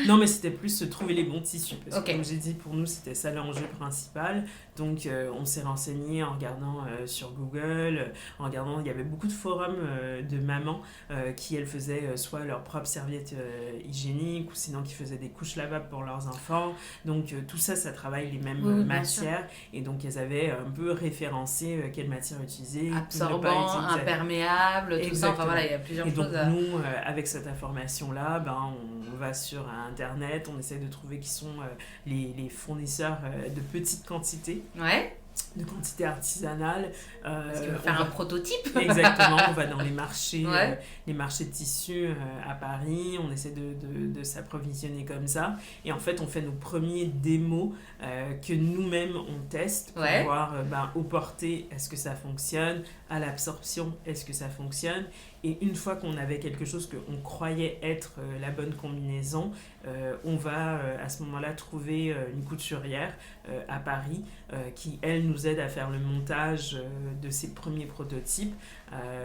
Non, mais c'était plus trouver les bons tissus. Parce que comme j'ai dit, pour nous, c'était ça l'enjeu principal. Donc, on s'est renseigné en regardant sur Google, en regardant, il y avait beaucoup de forums de mamans qui, elles, faisaient soit leurs propres serviettes hygiéniques ou sinon qui faisaient des couches lavables pour leurs enfants. Donc, tout ça, ça travaille les mêmes matières. Et donc, elles avaient un peu référencé quelle matière utiliser. Absorbant, imperméable, tout ça. Enfin, voilà, il y a plusieurs choses. Et donc, nous, avec cette information-là, on va sur Internet, on essaie de trouver qui sont les fournisseurs de petites quantités. Ouais. De quantité artisanale. Parce qu'il faut faire un prototype. Exactement, on va dans les marchés de tissus à Paris, on essaie de s'approvisionner comme ça. Et en fait, on fait nos premiers démos que nous-mêmes on teste pour voir au porté, est-ce que ça fonctionne, à l'absorption, est-ce que ça fonctionne. Et une fois qu'on avait quelque chose qu'on croyait être la bonne combinaison, on va à ce moment-là trouver une couturière à Paris qui, elle, nous aide à faire le montage de ces premiers prototypes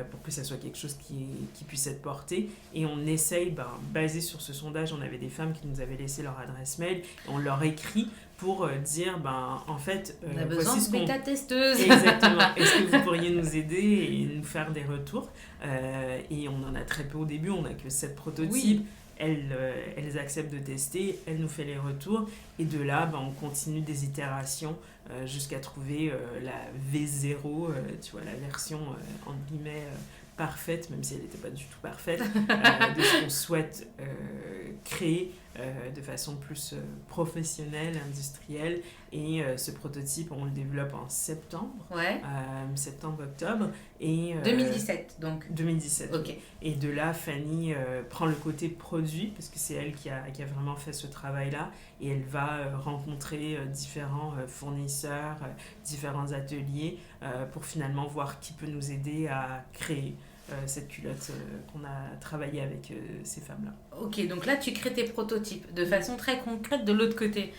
pour que ça soit quelque chose qui puisse être porté. Et on essaye, basé sur ce sondage, on avait des femmes qui nous avaient laissé leur adresse mail, et on leur écrit pour dire, en fait, on a besoin de bêta-testeuses. Exactement. Est-ce que vous pourriez nous aider et nous faire des retours? Et on en a très peu au début, on n'a que 7 prototypes. Oui. Elles acceptent de tester, elles nous font les retours. Et de là, on continue des itérations jusqu'à trouver la V0, tu vois, la version, entre guillemets, parfaite, même si elle n'était pas du tout parfaite, de ce qu'on souhaite créer de façon plus professionnelle, industrielle. Et ce prototype, on le développe en septembre, septembre-octobre. 2017, donc. 2017. Ok. Et de là, Fanny prend le côté produit, parce que c'est elle qui a vraiment fait ce travail-là, et elle va rencontrer différents fournisseurs, différents ateliers, pour finalement voir qui peut nous aider à créer cette culotte qu'on a travaillé avec ces femmes-là. Ok, donc là tu crées tes prototypes de façon très concrète. De l'autre côté,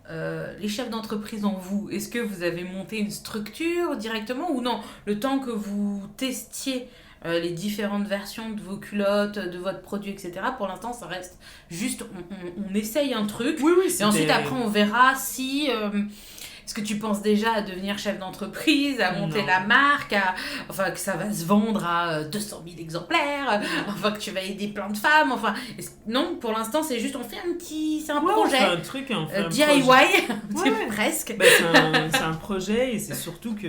les chefs d'entreprise en vous, est-ce que vous avez monté une structure directement ou non? Le temps que vous testiez les différentes versions de vos culottes, de votre produit, etc. Pour l'instant, ça reste juste, on essaye un truc, et ensuite après on verra si... Est-ce que tu penses déjà à devenir chef d'entreprise, à monter la marque, que ça va se vendre à 200 000 exemplaires, que tu vas aider plein de femmes, non, pour l'instant, c'est juste, on fait c'est un projet. On fait un truc, DIY, presque. C'est un projet, et c'est surtout que,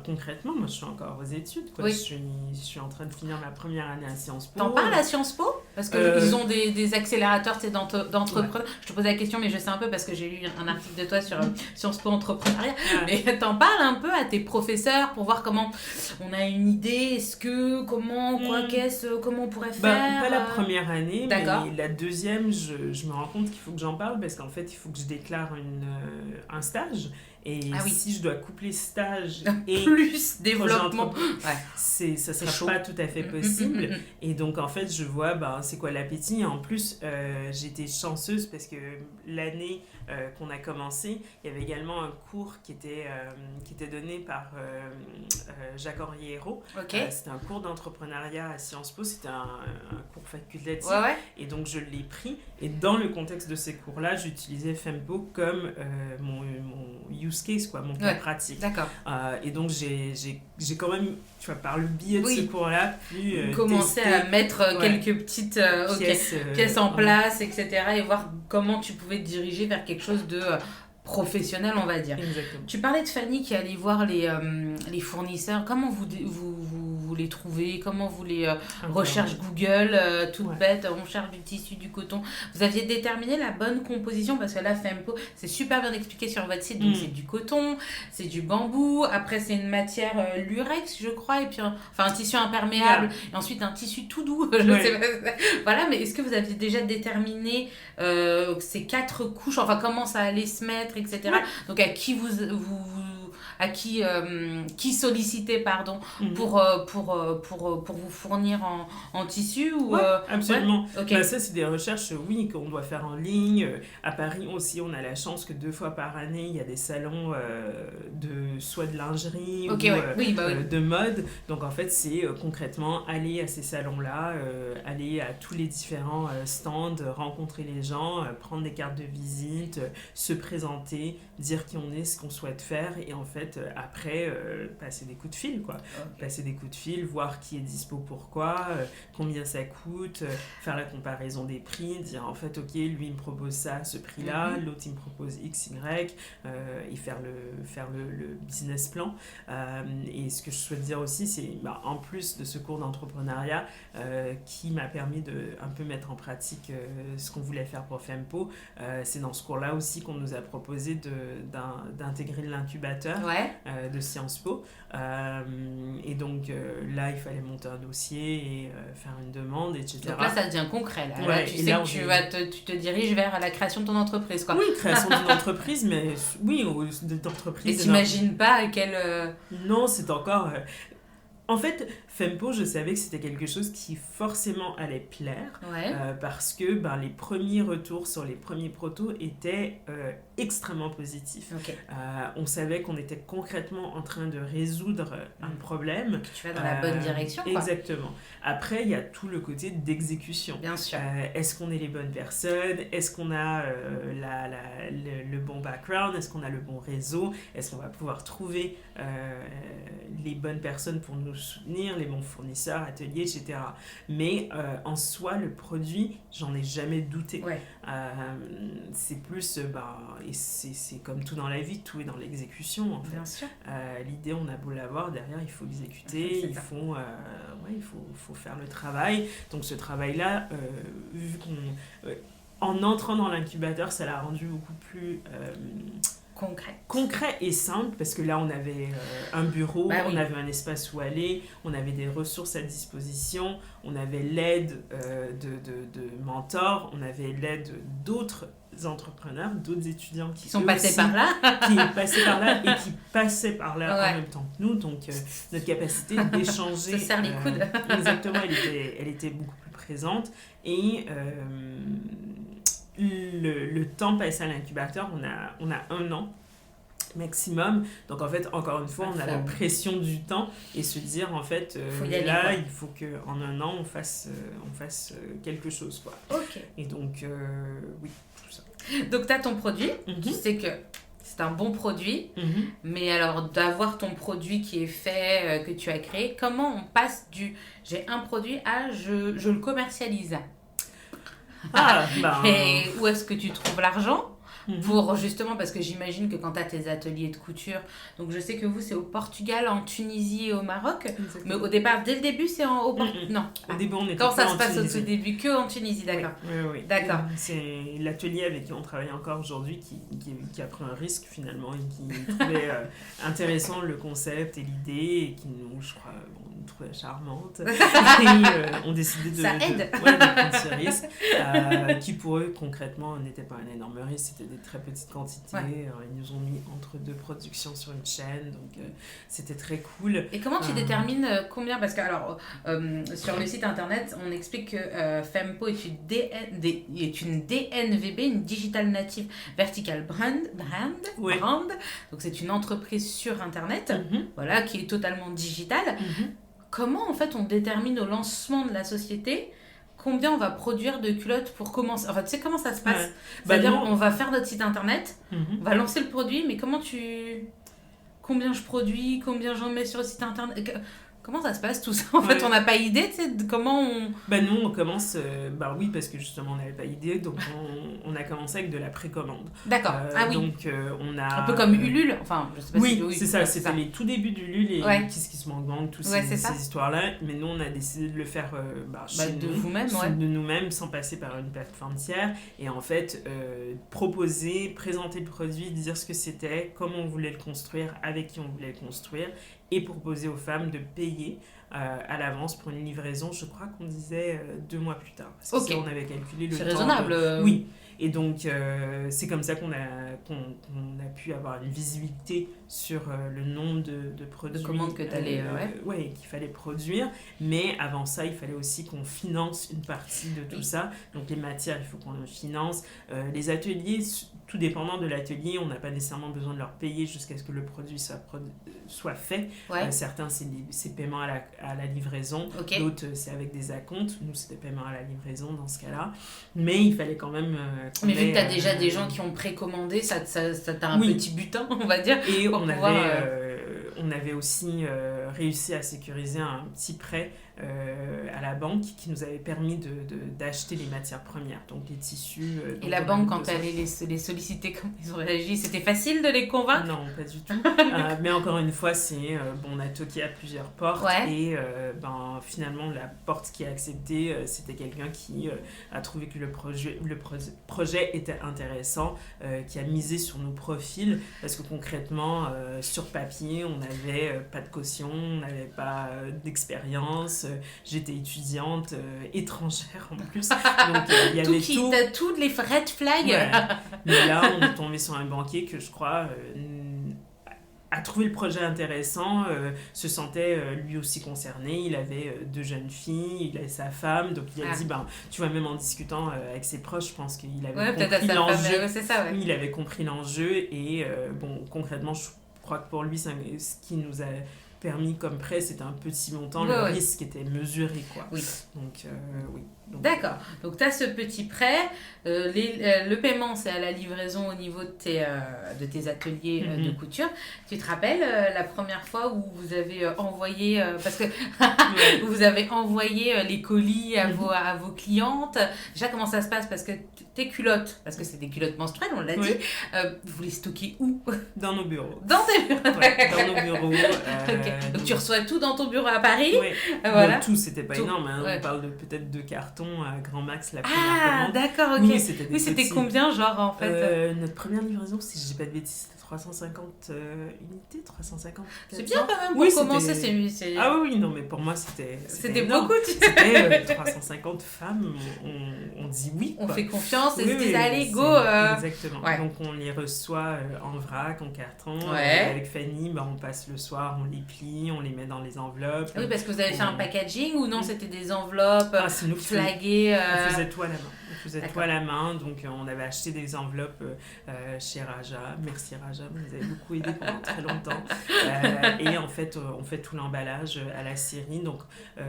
concrètement, moi, je suis encore aux études, quoi. Oui. Je suis en train de finir ma première année à Sciences Po. T'en parles à Sciences Po? Parce qu'ils ont des accélérateurs, d'entrepreneurs. Ouais. Je te pose la question, mais je sais un peu parce que j'ai lu un article de toi sur Sciences Po Entrepreneurs. Mais t'en parles un peu à tes professeurs pour voir comment on a une idée, comment on pourrait faire. Pas la première année, mais la deuxième, je me rends compte qu'il faut que j'en parle parce qu'en fait il faut que je déclare un stage. Et si je dois coupler stage et plus développement, ça ne sera pas tout à fait possible. Et donc, en fait, je vois c'est quoi l'appétit. Et en plus, j'étais chanceuse parce que l'année qu'on a commencé, il y avait également un cours qui était donné par Jacques-Henri Hérault. C'était un cours d'entrepreneuriat à Sciences Po. C'était un cours facultatif. Et donc, je l'ai pris. Et dans le contexte de ces cours-là, j'utilisais Fempo comme mon use case, mon cas pratique. D'accord. Et donc, j'ai quand même, tu vois, par le biais de ce cours-là, pu commencer à mettre quelques petites pièces en place, etc. et voir comment tu pouvais te diriger vers quelque chose de professionnel, on va dire. Exactement. Tu parlais de Fanny qui allait voir les fournisseurs. Comment vous les trouvez? Comment vous les Incroyable. recherche Google, toute Ouais. bête, on cherche du tissu, du coton. Vous aviez déterminé la bonne composition parce que là, Fempo, c'est super bien expliqué sur votre site. Donc, c'est du coton, c'est du bambou. Après, c'est une matière lurex, je crois. Et puis, enfin, un tissu imperméable. Et ensuite, un tissu tout doux. Je Ouais. sais pas. Voilà, mais est-ce que vous aviez déjà déterminé ces 4 couches, enfin, comment ça allait se mettre, etc. Ouais. Donc, à qui à qui solliciter pardon Mhm. pour vous fournir en tissu ou Ouais, absolument. ouais, ok. Bah, ça, c'est des recherches, oui, qu'on doit faire en ligne. À Paris aussi, on a la chance que 2 fois par année, il y a des salons soit de lingerie Ok, ou ouais. Oui, bah oui. de mode. Donc, en fait, c'est concrètement aller à ces salons-là, aller à tous les différents stands, rencontrer les gens, prendre des cartes de visite, se présenter, dire qui on est, ce qu'on souhaite faire et en fait, après, passer des coups de fil, quoi. Ok. Passer des coups de fil, voir qui est dispo pourquoi, combien ça coûte, faire la comparaison des prix, dire en fait ok lui il me propose ça à ce prix là, l'autre il me propose X, Y, et faire le business plan. Et ce que je souhaite dire aussi c'est en plus de ce cours d'entrepreneuriat qui m'a permis de un peu mettre en pratique ce qu'on voulait faire pour Fempo, c'est dans ce cours là aussi qu'on nous a proposé d'intégrer l'incubateur Ouais. de Sciences Po. Et donc là, il fallait monter un dossier et faire une demande, etc. Donc là, ça devient concret. Là, Ouais, là tu et sais là, que tu te diriges vers la création de ton entreprise, quoi. Oui, création d'une entreprise, mais oui, d'entreprise. Et t'imagines pas quel... Non, c'est encore... En fait, Fempo, je savais que c'était quelque chose qui forcément allait plaire, Ouais. parce que les premiers retours sur les premiers protos étaient extrêmement positifs. Ok. On savait qu'on était concrètement en train de résoudre un problème. Tu vas dans la bonne direction, quoi. Exactement. Après, il y a tout le côté d'exécution. Bien sûr. Est-ce qu'on est les bonnes personnes? Est-ce qu'on a le bon background? Est-ce qu'on a le bon réseau? Est-ce qu'on va pouvoir trouver les bonnes personnes pour nous soutenir, les bons fournisseurs, ateliers, etc. Mais en soi, le produit, j'en ai jamais douté. Ouais. C'est plus, et c'est comme tout dans la vie, tout est dans l'exécution en fait. Bien sûr. L'idée, on a beau l'avoir, derrière, il faut exécuter, C'est il ça. faut faire le travail. Donc ce travail-là, vu qu'on... en entrant dans l'incubateur, ça l'a rendu beaucoup plus... concret et simple parce que là on avait un bureau, oui. On avait un espace où aller, on avait des ressources à disposition, on avait l'aide de mentors, on avait l'aide d'autres entrepreneurs, d'autres étudiants qui sont passés par là qui passaient par là et qui passaient par là ouais. en même temps que nous, donc notre capacité d'échanger se serre les coudes. exactement, elle était beaucoup plus présente et le temps passé à l'incubateur, on a 1 an maximum. Donc en fait, encore une fois, on a la pression du temps et se dire en fait, là, il faut qu'en 1 an, on fasse quelque chose, quoi. Ok. Et donc, oui, tout ça. Donc tu as ton produit, tu sais que c'est un bon produit, mais alors d'avoir ton produit qui est fait, que tu as créé, comment on passe du j'ai un produit à je le commercialise? Et où est-ce que tu trouves l'argent pour justement, parce que j'imagine que quand tu as tes ateliers de couture, donc je sais que vous c'est au Portugal, en Tunisie et au Maroc. Exactement. Mais au départ, dès le début c'est au Portugal. Non. Au début on était quand ça se passe Tunisie. Au tout début que en Tunisie, d'accord. Oui. D'accord. C'est l'atelier avec qui on travaille encore aujourd'hui qui a pris un risque finalement et qui trouvait intéressant le concept et l'idée et qui nous, je crois, nous trouvait charmante. Et on décidé de prendre ce risque qui pour eux concrètement n'était pas un énorme risque, c'était des très petites quantités. Ils nous ont mis entre 2 productions sur une chaîne, donc c'était très cool. Et comment tu détermines combien? Parce que alors, sur le site internet, on explique que Fempo est une DNVB, une Digital Native Vertical Brand. Donc c'est une entreprise sur internet, voilà, qui est totalement digitale. Comment en fait on détermine au lancement de la société combien on va produire de culottes pour commencer? Enfin, tu sais comment ça se passe? C'est-à-dire, on va faire notre site internet, on va lancer le produit, mais combien je produis, combien j'en mets sur le site internet? Comment ça se passe tout ça? En fait, on n'a pas idée, tu sais, de comment on... Nous, on commence... oui, parce que justement, on n'avait pas idée, donc on a commencé avec de la précommande. D'accord, oui. Donc, on a... Un peu comme Ulule, enfin, je sais pas oui, si... c'est ça, c'était les tout débuts d'Ulule et Kiss Kiss Bang Bang, toutes ces histoires-là. Mais nous, on a décidé de le faire de vous-même, de nous-mêmes, sans passer par une plateforme tiers. Et en fait, proposer, présenter le produit, dire ce que c'était, comment on voulait le construire, avec qui on voulait le construire, et proposer aux femmes de payer à l'avance pour une livraison, je crois qu'on disait 2 mois plus tard. Parce que ça, on avait calculé le temps. C'est raisonnable. Oui. Et donc, c'est comme ça qu'on a pu avoir une visibilité sur le nombre de produits. De commandes que tu allais... qu'il fallait produire. Mais avant ça, il fallait aussi qu'on finance une partie de tout ça. Donc, les matières, il faut qu'on le finance. Les ateliers, tout dépendant de l'atelier, on n'a pas nécessairement besoin de leur payer jusqu'à ce que le produit soit fait. Certains, c'est paiement à la livraison. D'autres, c'est avec des acomptes. Nous, c'était paiement à la livraison dans ce cas-là. Mais il fallait quand même... mais vu que tu as déjà des gens qui ont précommandé, ça t'a un petit butin, on va dire. Et on avait aussi réussi à sécuriser un petit prêt à la banque qui nous avait permis d'acheter les matières premières, donc les tissus. Et la banque, quand tu allais les solliciter, comment ils ont réagi? C'était facile de les convaincre? Non, pas du tout. Mais encore une fois, on a toqué à plusieurs portes et finalement, la porte qui a accepté, c'était quelqu'un qui a trouvé que le projet était intéressant, qui a misé sur nos profils, parce que concrètement, sur papier, on n'avait pas de caution, on n'avait pas d'expérience. J'étais étudiante étrangère en plus, donc il y avait tout. T'as toutes les red flags. Mais là, on est tombé sur un banquier que je crois a trouvé le projet intéressant, se sentait lui aussi concerné. Il avait 2 jeunes filles, il avait sa femme, donc il a dit, tu vois, même en discutant avec ses proches, je pense qu'il avait compris l'enjeu. Il avait compris l'enjeu et concrètement, je crois que pour lui, ce qui nous a permis comme prêt, c'était un petit montant, le risque était mesuré, quoi. Oui. Donc, oui. D'accord. Donc, tu as ce petit prêt. Le paiement, c'est à la livraison au niveau de tes ateliers de couture. Tu te rappelles la première fois où vous avez envoyé... parce que vous avez envoyé les colis à vos clientes. Déjà, comment ça se passe? Parce que tes culottes, parce que c'est des culottes menstruelles, on l'a dit, vous les stockez où? Dans nos bureaux. Dans tes bureaux? Dans nos bureaux. Donc, tu reçois tout dans ton bureau à Paris? Oui. Voilà. Tout, c'était pas énorme. Hein. On parle de peut-être 2 cartons à grand max la première commande. D'accord, ok. Oui, c'était combien, genre, en fait notre première livraison, si je dis pas de bêtises, c'était 350 unités, 350. C'est bien quand même pour commencer. C'est... Ah oui, non, mais pour moi, c'était beaucoup. C'était 350 femmes, on dit oui. On fait confiance et se dit, allez, go. Exactement. Donc, on les reçoit en vrac, en carton. Avec Fanny, on passe le soir, on les plie, on les met dans les enveloppes. Oui, parce que vous avez fait un packaging ou non, c'était des enveloppes flaguées. On faisait tout à la main. Tout à la main, donc on avait acheté des enveloppes chez Raja. Merci Raja, vous nous avez beaucoup aidé pendant très longtemps. Et en fait, on fait tout l'emballage à la série. Donc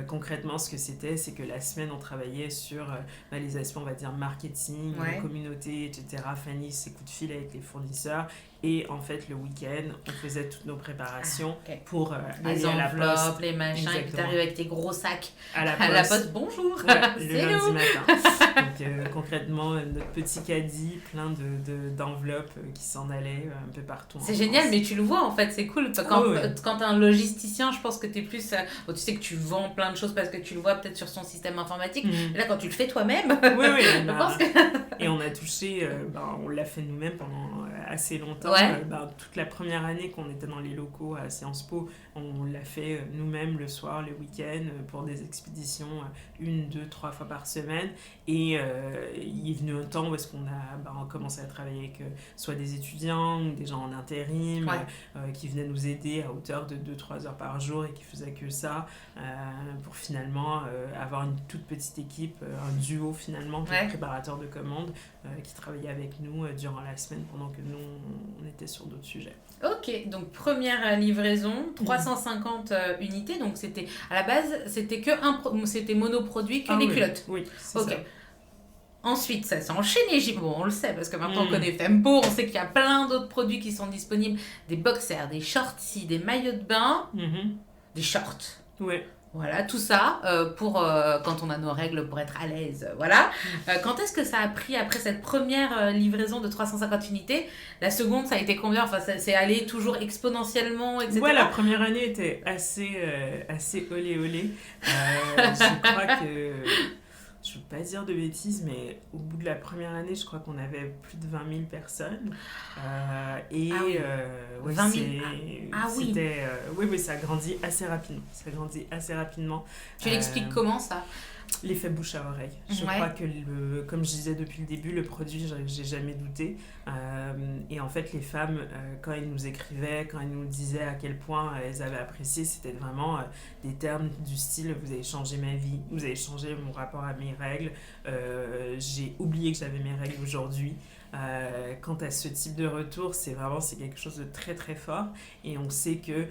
concrètement, ce que c'est que la semaine, on travaillait sur les aspects, on va dire, marketing, communauté, etc. Fanny, ses coups de fil avec les fournisseurs. Et en fait, le week-end, on faisait toutes nos préparations pour les aller à la poste. Les machins, Exactement. Et puis t'arrives avec tes gros sacs à la poste. Bonjour, le lundi matin. Donc concrètement, notre petit caddie plein d'enveloppes qui s'en allaient un peu partout. C'est génial, mais tu le vois en fait, c'est cool. Quand t'es un logisticien, je pense que t'es plus... tu sais que tu vends plein de choses parce que tu le vois peut-être sur son système informatique. Mais là, quand tu le fais toi-même, je pense que... Et on a touché, on l'a fait nous-mêmes pendant assez longtemps. Toute la première année qu'on était dans les locaux à Sciences Po, on l'a fait nous-mêmes le soir, le week-end, pour des expéditions 1, 2, 3 fois par semaine. Et il est venu un temps où est-ce qu'on a commencé à travailler avec soit des étudiants ou des gens en intérim qui venaient nous aider à hauteur de 2-3 heures par jour et qui faisaient que ça pour finalement avoir une toute petite équipe, un duo finalement de préparateurs de commandes qui travaillaient avec nous durant la semaine pendant que nous on était sur d'autres sujets. Ok, donc première livraison, 350 unités, donc c'était à la base c'était c'était monoproduit que les culottes. Oui, c'est ça. Ensuite, ça s'est enchaîné. On le sait parce que maintenant on connaît Fempo, on sait qu'il y a plein d'autres produits qui sont disponibles, des boxers, des shorts, des maillots de bain, des shorts. Ouais. Voilà, tout ça pour quand on a nos règles pour être à l'aise. Voilà. Quand est-ce que ça a pris après cette première livraison de 350 unités? La seconde, ça a été combien? Enfin, c'est allé toujours exponentiellement, etc. Ouais, la première année était assez olé olé. Je crois que, je veux pas dire de bêtises, mais au bout de la première année, je crois qu'on avait plus de 20 000 personnes. Et Ah oui. ouais, 20 000. Oui. c'était, oui, ça grandit assez rapidement. Ça grandit assez rapidement. Tu l'expliques comment ça? L'effet bouche à oreille. Je Ouais. crois que, comme je disais depuis le début, le produit, j'ai jamais douté. Et en fait, les femmes, quand elles nous écrivaient, quand elles nous disaient à quel point elles avaient apprécié, c'était vraiment des termes du style « vous avez changé ma vie, vous avez changé mon rapport à mes règles, j'ai oublié que j'avais mes règles aujourd'hui ». Quant à ce type de retour, c'est quelque chose de très très fort. Et on sait que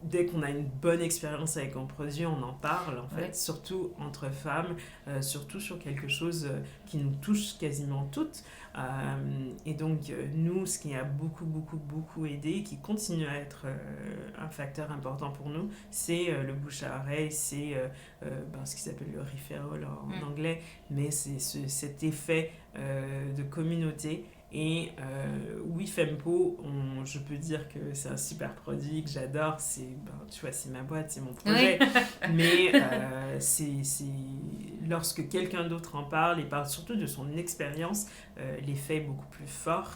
dès qu'on a une bonne expérience avec un produit, on en parle, en fait, surtout entre femmes, surtout sur quelque chose qui nous touche quasiment toutes. Et donc, nous, ce qui a beaucoup, beaucoup, beaucoup aidé, et qui continue à être un facteur important pour nous, c'est le bouche à oreille, c'est ce qui s'appelle le referral en anglais, mais c'est cet effet de communauté. Et oui, Fempo, je peux dire que c'est un super produit que j'adore. Tu vois, c'est ma boîte, c'est mon projet. Oui. Mais lorsque quelqu'un d'autre en parle et parle surtout de son expérience, l'effet est beaucoup plus fort.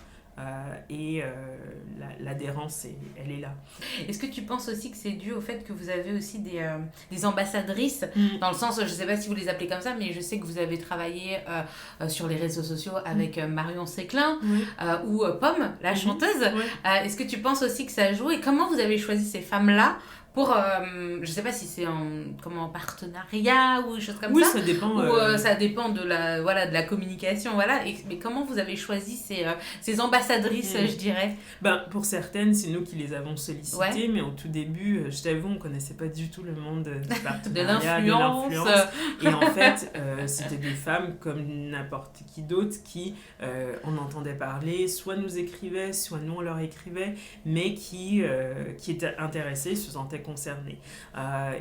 Et l'adhérence, elle est là. Est-ce que tu penses aussi que c'est dû au fait que vous avez aussi des ambassadrices, dans le sens, je ne sais pas si vous les appelez comme ça, mais je sais que vous avez travaillé sur les réseaux sociaux avec Marion Séclin ou Pomme, la chanteuse. Est-ce que tu penses aussi que ça joue? Et comment vous avez choisi ces femmes-là pour, je sais pas si c'est en partenariat ou des choses comme ça. Oui, ça dépend. Ou ça dépend de la communication, voilà. Mais comment vous avez choisi ces ambassadrices, je dirais? Pour certaines, c'est nous qui les avons sollicitées, mais au tout début, je t'avoue, on connaissait pas du tout le monde du partenariat, de l'influence. Et en fait, c'était des femmes comme n'importe qui d'autre qui on entendait parler, soit nous écrivaient, soit nous on leur écrivait, mais qui étaient intéressées, se sentaient concernés.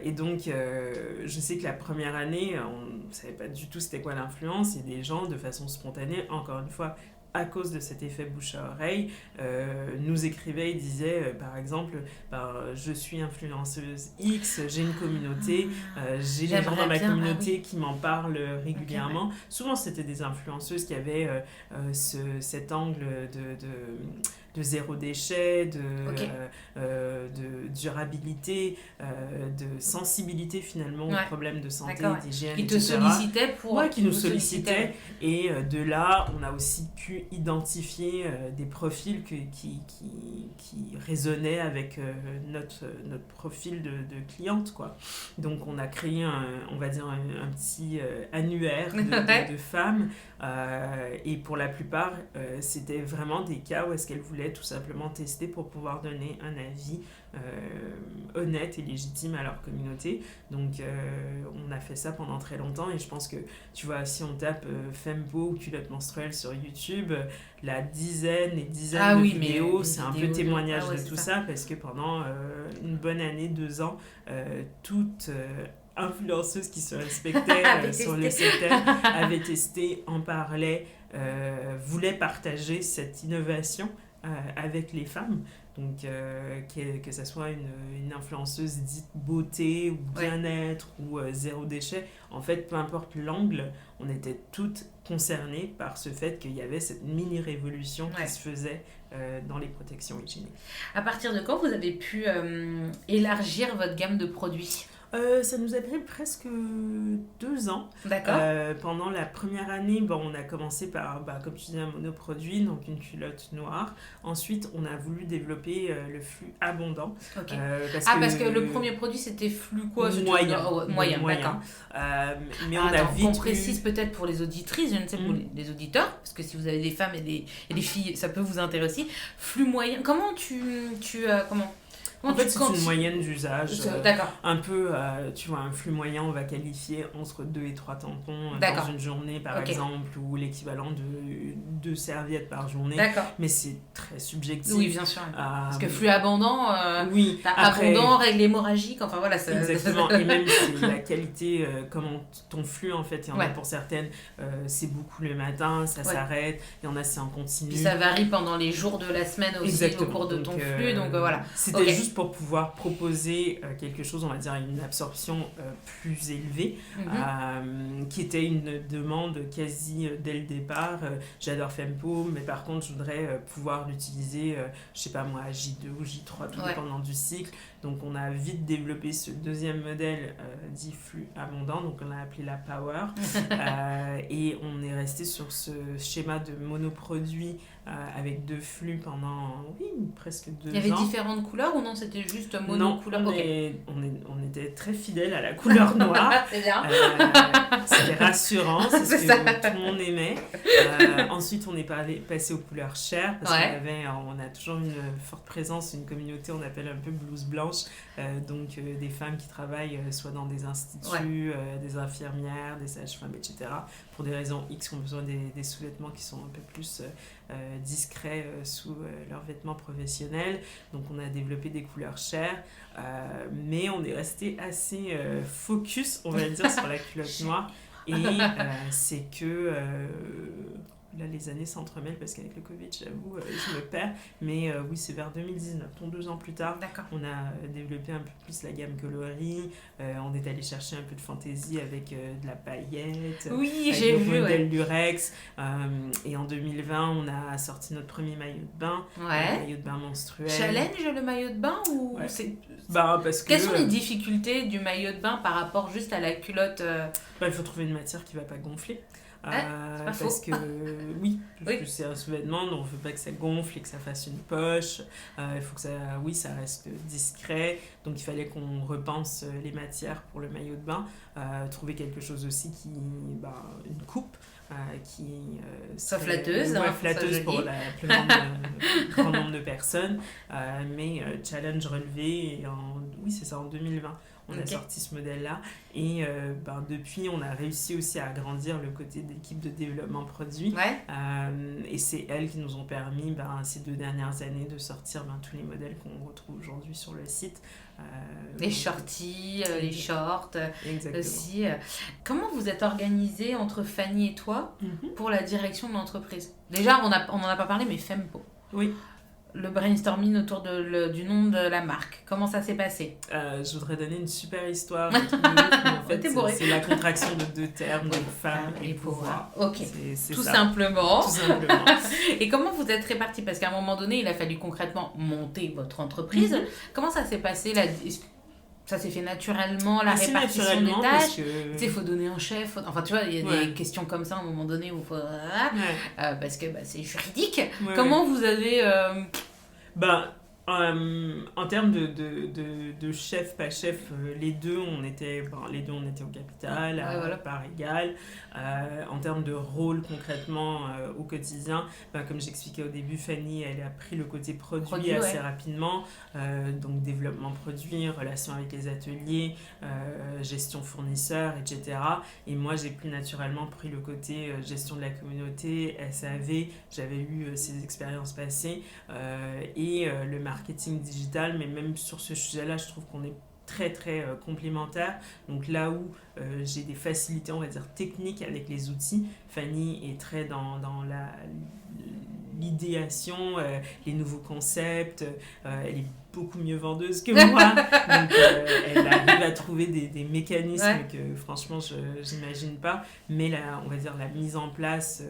Et donc, je sais que la première année, on ne savait pas du tout c'était quoi l'influence, et des gens, de façon spontanée, encore une fois, à cause de cet effet bouche à oreille, nous écrivaient et disaient, par exemple, je suis influenceuse X, j'ai une communauté, j'ai des gens dans ma communauté qui m'en parlent régulièrement. Okay, souvent, c'était des influenceuses qui avaient cet angle de zéro déchet, de durabilité, de sensibilité finalement aux problèmes de santé, d'hygiène, qui te sollicitaient qui nous sollicitaient. Et de là, on a aussi pu identifier des profils qui résonnaient avec notre profil de cliente, quoi. Donc on a créé on va dire un petit annuaire de femmes, et pour la plupart c'était vraiment des cas où est-ce qu'elles voulaient tout simplement tester pour pouvoir donner un avis honnête et légitime à leur communauté. Donc on a fait ça pendant très longtemps, et je pense que tu vois, si on tape Fempo ou culotte menstruelle sur YouTube, la dizaine et dizaines de vidéos, c'est un peu témoignage de tout ça, parce que pendant une bonne année, 2 ans, toute influenceuse qui se respectait sur le secteur avait testé, en parlait, voulait partager cette innovation avec les femmes. Donc que ça soit une influenceuse dite beauté ou bien-être ou zéro déchet, en fait, peu importe l'angle, on était toutes concernées par ce fait qu'il y avait cette mini-révolution qui se faisait dans les protections hygiéniques. À partir de quand vous avez pu élargir votre gamme de produits ? Ça nous a pris presque 2 ans. D'accord. Pendant la première année, on a commencé par, comme tu disais, un monoproduit, donc une culotte noire. Ensuite, on a voulu développer le flux abondant. Okay. Parce que le premier produit, c'était flux quoi? Moyen, d'accord. Mais on a vite on précise peut-être pour les auditrices, je ne sais, pour les auditeurs, parce que si vous avez des femmes et des filles, ça peut vous intéresser. Flux moyen, comment comment En fait, c'est une moyenne d'usage. D'accord. Un peu, tu vois, un flux moyen, on va qualifier entre 2 et 3 tampons dans une journée, par exemple, ou l'équivalent de 2 serviettes par journée. D'accord. Mais c'est très subjectif. Oui, bien sûr. Parce que flux abondant, oui. Abondant, règle hémorragique, enfin voilà. Exactement. Et même c'est la qualité, comment ton flux, en fait, il y en a pour certaines, c'est beaucoup le matin, ça s'arrête, il y en a, c'est en continu. Puis ça varie pendant les jours de la semaine aussi, au cours de ton flux, donc voilà. C'était juste pour pouvoir proposer quelque chose, on va dire, une absorption plus élevée, qui était une demande quasi dès le départ. J'adore Fempo, mais par contre, je voudrais pouvoir l'utiliser, je sais pas moi, à J2 ou J3, tout dépendant du cycle. Donc, on a vite développé ce deuxième modèle dit flux abondant, donc on l'a appelé la Power. Et on est resté sur ce schéma de monoproduit avec 2 flux pendant presque 2 ans. Il y avait différentes couleurs ou non, c'était juste monocouleur? Non, on était très fidèles à la couleur noire. C'est bien. C'était rassurant, c'est ce que tout le monde aimait. Ensuite, on est passé aux couleurs chères parce qu'on a toujours une forte présence, une communauté, on appelle un peu blouse blanche, donc des femmes qui travaillent soit dans des instituts, des infirmières, des sages-femmes, etc. Pour des raisons X, qui ont besoin des sous-vêtements qui sont un peu plus discrets sous leurs vêtements professionnels. Donc on a développé des couleurs chères, mais on est resté assez focus, on va dire, sur la culotte noire. Et c'est que là les années s'entremêlent parce qu'avec le Covid, j'avoue, je me perds. Mais oui, c'est vers 2019, donc 2 ans plus tard, on a développé un peu plus la gamme coloris. On est allé chercher un peu de fantaisie avec de la paillette. Oui, j'ai vu. Modèle Lurex. Et en 2020, on a sorti notre premier maillot de bain. Maillot de bain menstruel. Challenge le maillot de bain ou c'est... Parce que, quelles sont les difficultés du maillot de bain par rapport juste à la culotte il faut trouver une matière qui ne va pas gonfler. C'est pas parce que que c'est un sous-vêtement, donc on ne veut pas que ça gonfle et que ça fasse une poche. Il faut que ça reste discret. Donc il fallait qu'on repense les matières pour le maillot de bain. Trouver quelque chose aussi une coupe qui soit flatteuse, flatteuse pour le plus grand nombre de personnes. Mais challenge relevé c'est ça, en 2020. On a sorti ce modèle-là et depuis, on a réussi aussi à agrandir le côté d'équipe de développement produit. Et c'est elles qui nous ont permis, ces 2 dernières années, de sortir tous les modèles qu'on retrouve aujourd'hui sur le site. Les shorties, les shorts aussi. Comment vous êtes organisés entre Fanny et toi pour la direction de l'entreprise? Déjà, on n'en a pas parlé, mais Fempo. Oui. Le brainstorming autour du nom de la marque. Comment ça s'est passé? Je voudrais donner une super histoire. En fait, c'est la contraction de 2 termes, donc femme et pouvoir. Ok, c'est tout ça. Simplement. Tout simplement. Et comment vous êtes répartis? Parce qu'à un moment donné, il a fallu concrètement monter votre entreprise. Comment ça s'est passé ça s'est fait naturellement, la répartition des tâches? Il faut donner un chef. Enfin, tu vois, il y a des questions comme ça à un moment donné où il faut... parce que c'est juridique. Comment vous avez... en termes de chef, pas chef, les deux on était au capital, à part égale. En termes de rôle concrètement au quotidien, comme j'expliquais au début, Fanny, elle a pris le côté produit assez rapidement. Donc développement produit, relation avec les ateliers, gestion fournisseurs, etc. Et moi, j'ai plus naturellement pris le côté gestion de la communauté, SAV. J'avais eu ces expériences passées et le marketing digital, mais même sur ce sujet-là, je trouve qu'on est très très complémentaires. Donc là où j'ai des facilités, on va dire, techniques avec les outils, Fanny est très dans l'idéation, les nouveaux concepts, elle est beaucoup mieux vendeuse que moi, donc elle arrive à trouver des mécanismes que franchement je n'imagine pas, mais on va dire la mise en place,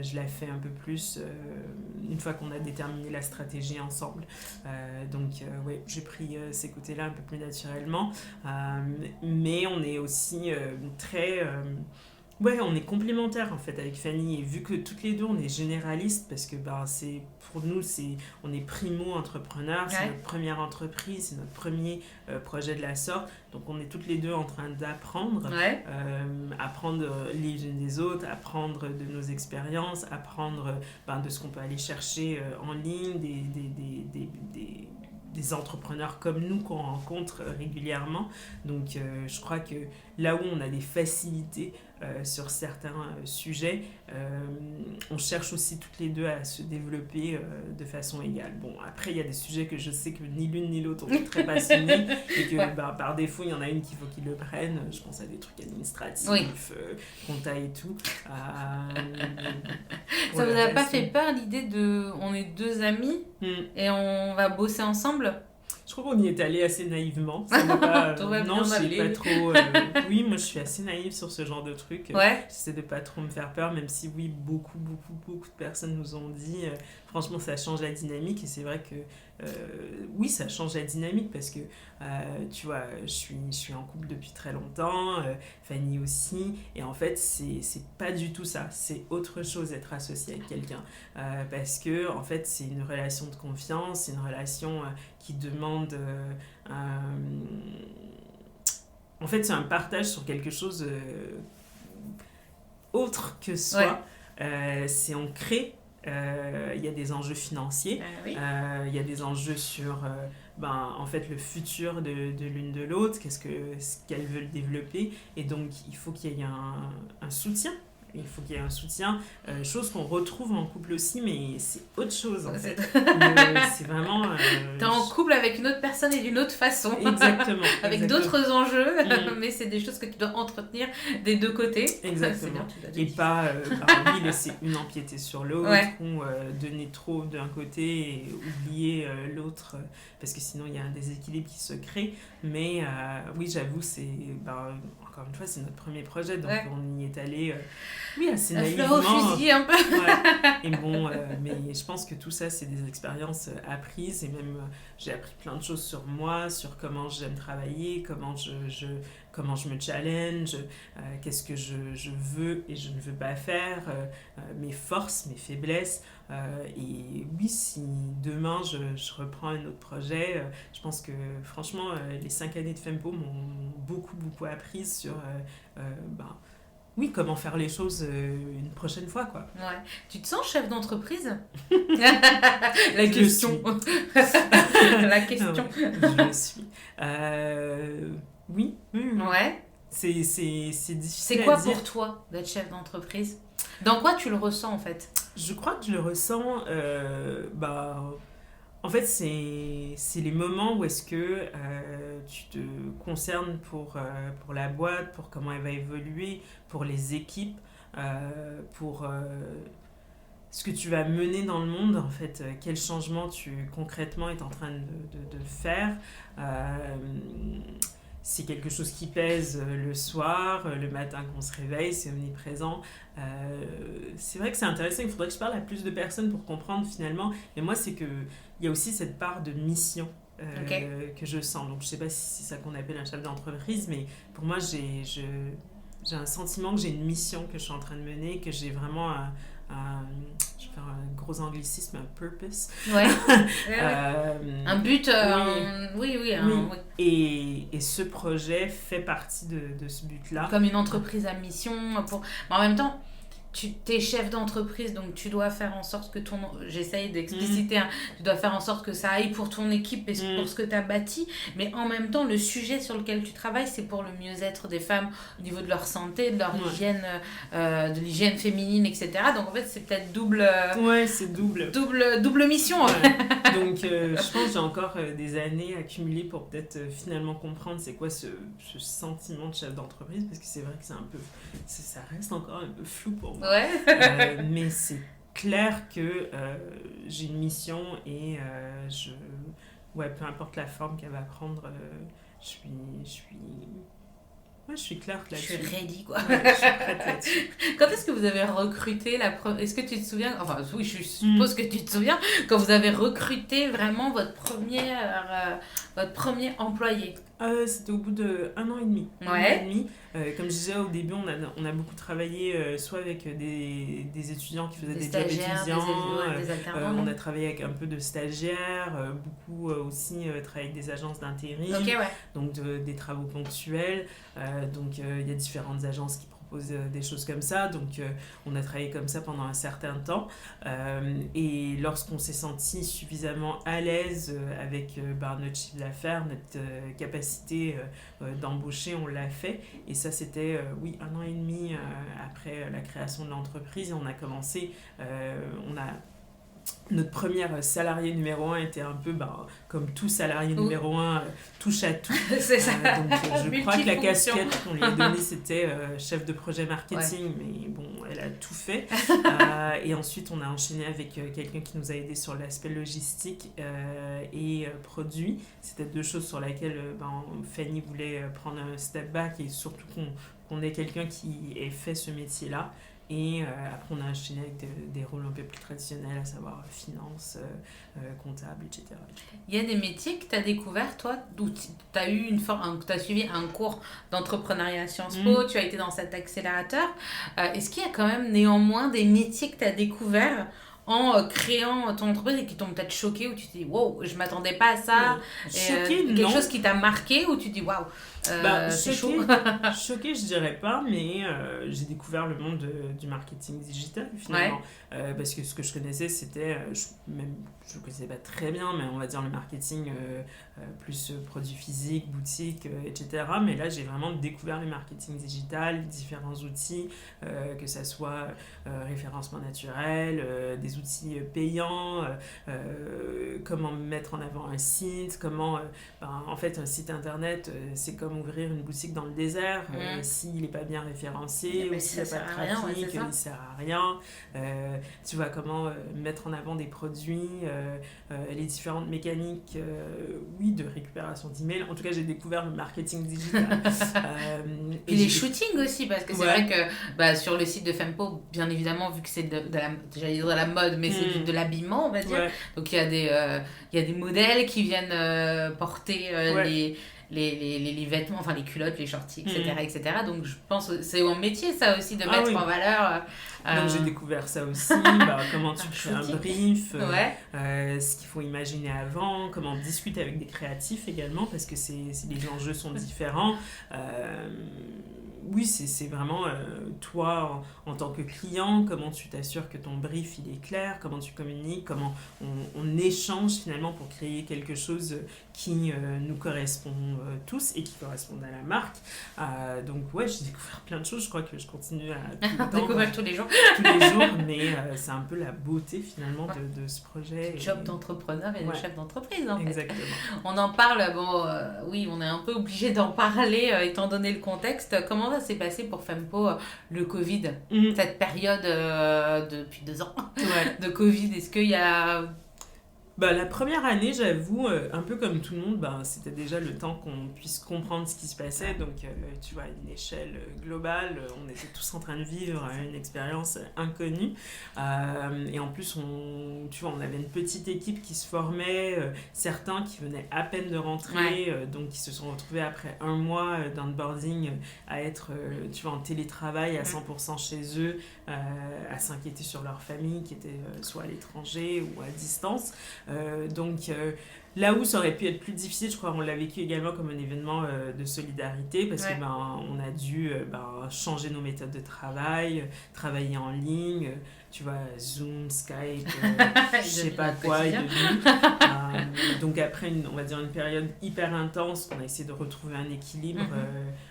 je la fais un peu plus une fois qu'on a déterminé la stratégie ensemble. Donc j'ai pris ces côtés-là un peu plus naturellement, mais on est aussi très... on est complémentaires en fait avec Fanny, et vu que toutes les deux on est généralistes, parce que pour nous on est primo-entrepreneurs, c'est notre première entreprise, c'est notre premier projet de la sorte, donc on est toutes les deux en train d'apprendre, apprendre les unes des autres, apprendre de nos expériences, apprendre de ce qu'on peut aller chercher en ligne, des entrepreneurs comme nous qu'on rencontre régulièrement. Donc je crois que là où on a des facilités sur certains sujets, on cherche aussi toutes les deux à se développer de façon égale. Bon, après, il y a des sujets que je sais que ni l'une ni l'autre on est très passionnés et que par défaut, il y en a une qu'il faut qu'ils le prennent. Je pense à des trucs administratifs, compta et tout. Ça vous a pas fait peur l'idée de on est deux amis et on va bosser ensemble? Je crois qu'on y est allé assez naïvement. Ça m'a pas, non, je sais pas trop. Oui, moi je suis assez naïve sur ce genre de truc. J'essaie de pas trop me faire peur, même si oui, beaucoup de personnes nous ont dit. Franchement, ça change la dynamique et c'est vrai que oui, ça change la dynamique parce que tu vois, je suis en couple depuis très longtemps, Fanny aussi, et en fait, c'est pas du tout ça. C'est autre chose d'être associé avec quelqu'un parce que en fait, c'est une relation de confiance, c'est une relation qui demande en fait, c'est un partage sur quelque chose autre que soi. C'est on crée. Il y a des enjeux financiers, il y a des enjeux sur en fait, le futur de l'une de l'autre, ce qu'elles veulent développer, et donc il faut qu'il y ait un soutien. Il faut qu'il y ait un soutien, chose qu'on retrouve en couple aussi, mais c'est autre chose en fait. C'est vraiment... T'es en couple avec une autre personne et d'une autre façon. Exactement. Avec d'autres enjeux, mais c'est des choses que tu dois entretenir des deux côtés. Exactement. Et pas laisser une empiéter sur l'autre, ou donner trop d'un côté et oublier l'autre, parce que sinon il y a un déséquilibre qui se crée. Mais oui, j'avoue, c'est... encore une fois, c'est notre premier projet, donc on y est allé... assez naïvement. Au fusil un peu. Et bon, mais je pense que tout ça, c'est des expériences apprises. Et même, j'ai appris plein de choses sur moi, sur comment j'aime travailler, comment je me challenge, qu'est-ce que je veux et je ne veux pas faire, mes forces, mes faiblesses. Et oui, si demain, je reprends un autre projet, je pense que franchement, les 5 années de Fempo m'ont beaucoup appris sur... oui, comment faire les choses une prochaine fois, quoi. Ouais. Tu te sens chef d'entreprise? La question. La question. Je le suis. Oui. Ouais. C'est difficile. C'est quoi pour toi d'être chef d'entreprise? Dans quoi tu le ressens, en fait? Je crois que je le ressens... en fait, c'est les moments où est-ce que tu te concernes pour la boîte, pour comment elle va évoluer, pour les équipes, pour ce que tu vas mener dans le monde, en fait, quel changement tu concrètement es en train de faire. C'est quelque chose qui pèse le soir, le matin qu'on se réveille, c'est omniprésent. C'est vrai que c'est intéressant, il faudrait que je parle à plus de personnes pour comprendre finalement. Et moi, c'est qu'il y a aussi cette part de mission que je sens. Donc, je ne sais pas si c'est ça qu'on appelle un chef d'entreprise, mais pour moi, j'ai un sentiment que j'ai une mission que je suis en train de mener, que j'ai vraiment je vais faire un gros anglicisme, un purpose. Un but. Oui. Et ce projet fait partie de ce but-là. Comme une entreprise à mission. Mais en même temps, tu es chef d'entreprise, donc tu dois faire en sorte que j'essaye d'expliciter, tu dois faire en sorte que ça aille pour ton équipe et pour ce que tu as bâti, mais en même temps, le sujet sur lequel tu travailles, c'est pour le mieux-être des femmes au niveau de leur santé, de leur hygiène, de l'hygiène féminine, etc. Donc en fait, c'est peut-être double... c'est double. Double mission. Donc je pense que j'ai encore des années accumulées pour peut-être finalement comprendre c'est quoi ce sentiment de chef d'entreprise, parce que c'est vrai que c'est un peu... ça reste encore un peu flou pour moi. Mais c'est clair que j'ai une mission et peu importe la forme qu'elle va prendre, je suis claire là-dessus. Je suis ready, quoi. Je suis prête là-dessus. Quand est-ce que vous avez recruté Est-ce que tu te souviens? Enfin, oui, je suppose que tu te souviens, quand vous avez recruté vraiment votre premier employé? C'était au bout d'1 an et demi. Comme je disais au début, on a beaucoup travaillé soit avec des étudiants qui faisaient des jobs étudiants, des alternants. on a travaillé avec un peu de stagiaires, beaucoup aussi travaillé avec des agences d'intérim, donc des travaux ponctuels. Donc il y a différentes agences qui proposent propose des choses comme ça. Donc, on a travaillé comme ça pendant un certain temps. Et lorsqu'on s'est senti suffisamment à l'aise avec notre chiffre d'affaires, notre capacité d'embaucher, on l'a fait. Et ça, c'était, 1 an et demi après la création de l'entreprise. On a commencé, notre première salarié numéro 1 était un peu comme tout salarié numéro 1, touche à tout. C'est ça. Donc je crois que la casquette qu'on lui a donnée, c'était chef de projet marketing, mais bon, elle a tout fait. Et ensuite, on a enchaîné avec quelqu'un qui nous a aidé sur l'aspect logistique et produit. C'était 2 choses sur lesquelles Fanny voulait prendre un step back et surtout qu'on ait quelqu'un qui ait fait ce métier-là. Et après, on a enchaîné avec des rôles un peu plus traditionnels, à savoir finance, comptable, etc. Il y a des métiers que tu as découverts, toi, où tu as suivi un cours d'entrepreneuriat à Sciences Po, tu as été dans cet accélérateur. Est-ce qu'il y a quand même néanmoins des métiers que tu as découverts en créant ton entreprise et qui t'ont peut-être choqué, où tu te dis wow, je m'attendais pas à ça, quelque chose qui t'a marqué, où tu te dis waouh, c'est chaud. Choqué, je dirais pas, mais j'ai découvert le monde du marketing digital finalement. Parce que ce que je connaissais, c'était, je ne connaissais pas très bien, mais on va dire le marketing plus produits physiques, boutiques, etc. Mais là, j'ai vraiment découvert le marketing digital, différents outils, que ça soit référencement naturel, des outils payants, comment mettre en avant un site, comment, en fait, un site internet, c'est comme ouvrir une boutique dans le désert. S'il n'est pas bien référencé, ou s'il n'y a pas de trafic, il ne sert à rien. Tu vois, comment mettre en avant des produits, les différentes mécaniques, de récupération d'emails. En tout cas, j'ai découvert le marketing digital. Et les shootings aussi, parce que c'est vrai que sur le site de Fempo, bien évidemment, vu que c'est j'allais dire de la mode, mais c'est de l'habillement, on va dire. Donc, il y a des modèles qui viennent porter les vêtements, enfin les culottes, les shorties, etc. Donc je pense que c'est un métier ça aussi de mettre en valeur. Donc j'ai découvert ça aussi, comment tu crées un brief, ce qu'il faut imaginer avant, comment discuter avec des créatifs également, parce que les enjeux sont différents. Oui, c'est vraiment toi en tant que client, comment tu t'assures que ton brief il est clair, comment tu communiques, comment on échange finalement pour créer quelque chose qui nous correspond tous et qui correspond à la marque. Donc j'ai découvert plein de choses, je crois que je continue à découvrir tous les jours. Tous les jours, mais c'est un peu la beauté finalement de ce projet. Job d'entrepreneur et de chef d'entreprise en fait. Exactement. On en parle, oui, on est un peu obligé d'en parler étant donné le contexte. Comment ça s'est passé pour Fempo, le Covid, cette période depuis 2 ans de Covid? Est-ce qu'il y a... La première année, j'avoue, un peu comme tout le monde, c'était déjà le temps qu'on puisse comprendre ce qui se passait. Donc, tu vois, à une échelle globale, on était tous en train de vivre une expérience inconnue. Et en plus, on avait une petite équipe qui se formait, certains qui venaient à peine de rentrer, donc qui se sont retrouvés après 1 mois d'onboarding à être, en télétravail à 100% chez eux, à s'inquiéter sur leur famille qui était soit à l'étranger ou à distance. Là où ça aurait pu être plus difficile, je crois qu'on l'a vécu également comme un événement de solidarité parce que on a dû changer nos méthodes de travail, travailler en ligne, tu vois, Zoom, Skype, je sais pas quoi est devenu. Donc après on va dire une période hyper intense, on a essayé de retrouver un équilibre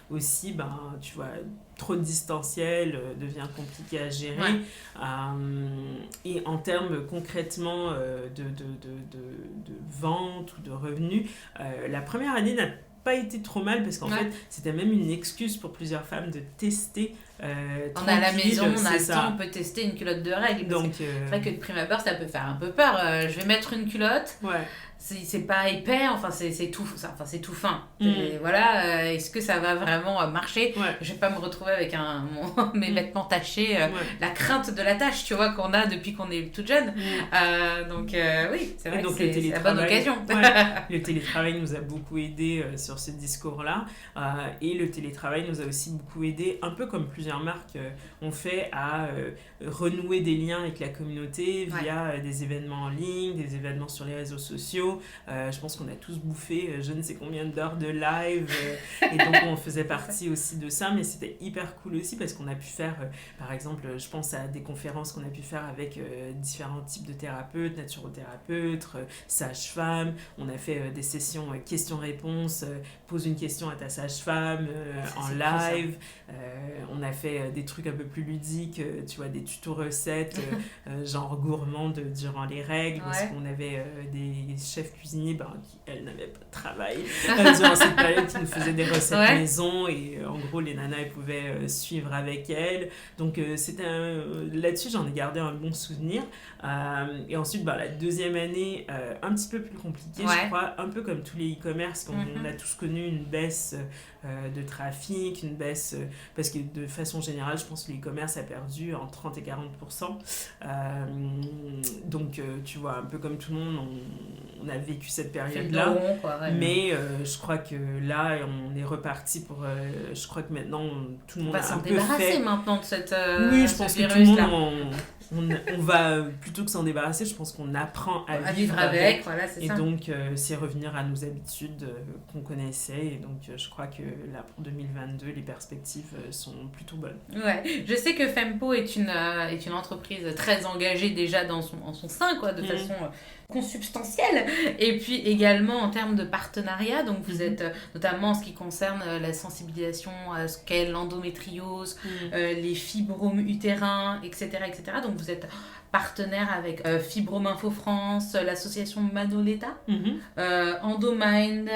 aussi, tu vois, trop de distanciel devient compliqué à gérer. Et en termes concrètement de vente ou de revenus, la première année n'a pas été trop mal parce qu'en fait c'était même une excuse pour plusieurs femmes de tester on est à la maison, on a le temps, on peut tester une culotte de règles. Donc c'est vrai que de prime abord ça peut faire un peu peur. Je vais mettre une culotte, c'est pas épais, c'est tout fin. Voilà, est-ce que ça va vraiment marcher? Je vais pas me retrouver avec mes vêtements tachés, la crainte de la tâche, tu vois, qu'on a depuis qu'on est toute jeune. Donc oui, c'est vrai que c'est la bonne occasion. Le télétravail nous a beaucoup aidé sur ce discours-là, et le télétravail nous a aussi beaucoup aidé, un peu comme plusieurs marques ont fait, à renouer des liens avec la communauté via des événements en ligne, des événements sur les réseaux sociaux. vidéos. Je pense qu'on a tous bouffé je ne sais combien d'heures de live. Et donc, on faisait partie aussi de ça. Mais c'était hyper cool aussi parce qu'on a pu faire, par exemple, je pense à des conférences qu'on a pu faire avec différents types de thérapeutes, naturothérapeutes, sages-femmes. On a fait des sessions questions-réponses. Pose une question à ta sage-femme en live. On a fait des trucs un peu plus ludiques, tu vois, des tutos recettes, genre gourmandes durant les règles, parce qu'on avait des chefs cuisiniers qui, elles, n'avaient pas de travail durant cette période, qui nous faisaient des recettes maison, et en gros, les nanas, elles pouvaient suivre avec elles. Donc, là-dessus, j'en ai gardé un bon souvenir. Et ensuite, la deuxième année, un petit peu plus compliquée, je crois, un peu comme tous les e-commerce, qu'on a tous connu une baisse de trafic, une baisse, parce que de façon générale, je pense que l'e-commerce a perdu entre 30 et 40%. Donc, tu vois, un peu comme tout le monde, on a vécu cette période-là. Mais je crois que là, on est reparti pour... je crois que maintenant, tout le monde a un peu fait... On va s'en débarrasser maintenant de cette oui, je pense que tout le monde... On va, plutôt que s'en débarrasser, je pense qu'on apprend à vivre avec. Voilà, c'est et ça. donc, c'est revenir à nos habitudes qu'on connaissait. Et donc, je crois que là, pour 2022, les perspectives sont plutôt bonnes. Ouais, je sais que Fempo est une entreprise très engagée déjà en son sein, quoi, de façon consubstantielle. Et puis également en termes de partenariat. Donc, vous êtes notamment en ce qui concerne la sensibilisation à ce qu'est l'endométriose, les fibromes utérins, etc., etc. Donc, vous êtes partenaire avec Fibrome Info France, l'association Manoleta, Endomind,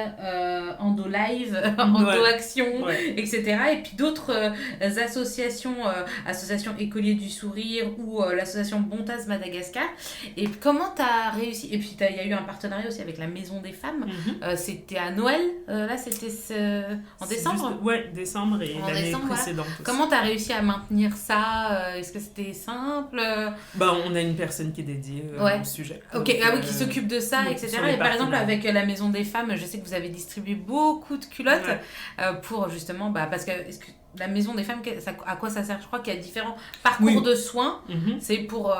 Endolive, Endoaction, etc. Et puis d'autres associations, Association Écoliers du Sourire ou l'association Bontas Madagascar. Et comment tu as réussi? Et puis il y a eu un partenariat aussi avec la Maison des Femmes. C'était à Noël, là c'était en décembre? Décembre et l'année précédente aussi. Comment tu as réussi à maintenir ça? Est-ce que c'était simple? On a une personne qui est dédiée au sujet. Ok, donc, qui s'occupe de ça, etc. Et par exemple, avec la Maison des Femmes, je sais que vous avez distribué beaucoup de culottes pour justement, parce que, est-ce que la Maison des Femmes, à quoi ça sert? Je crois qu'il y a différents parcours de soins. C'est pour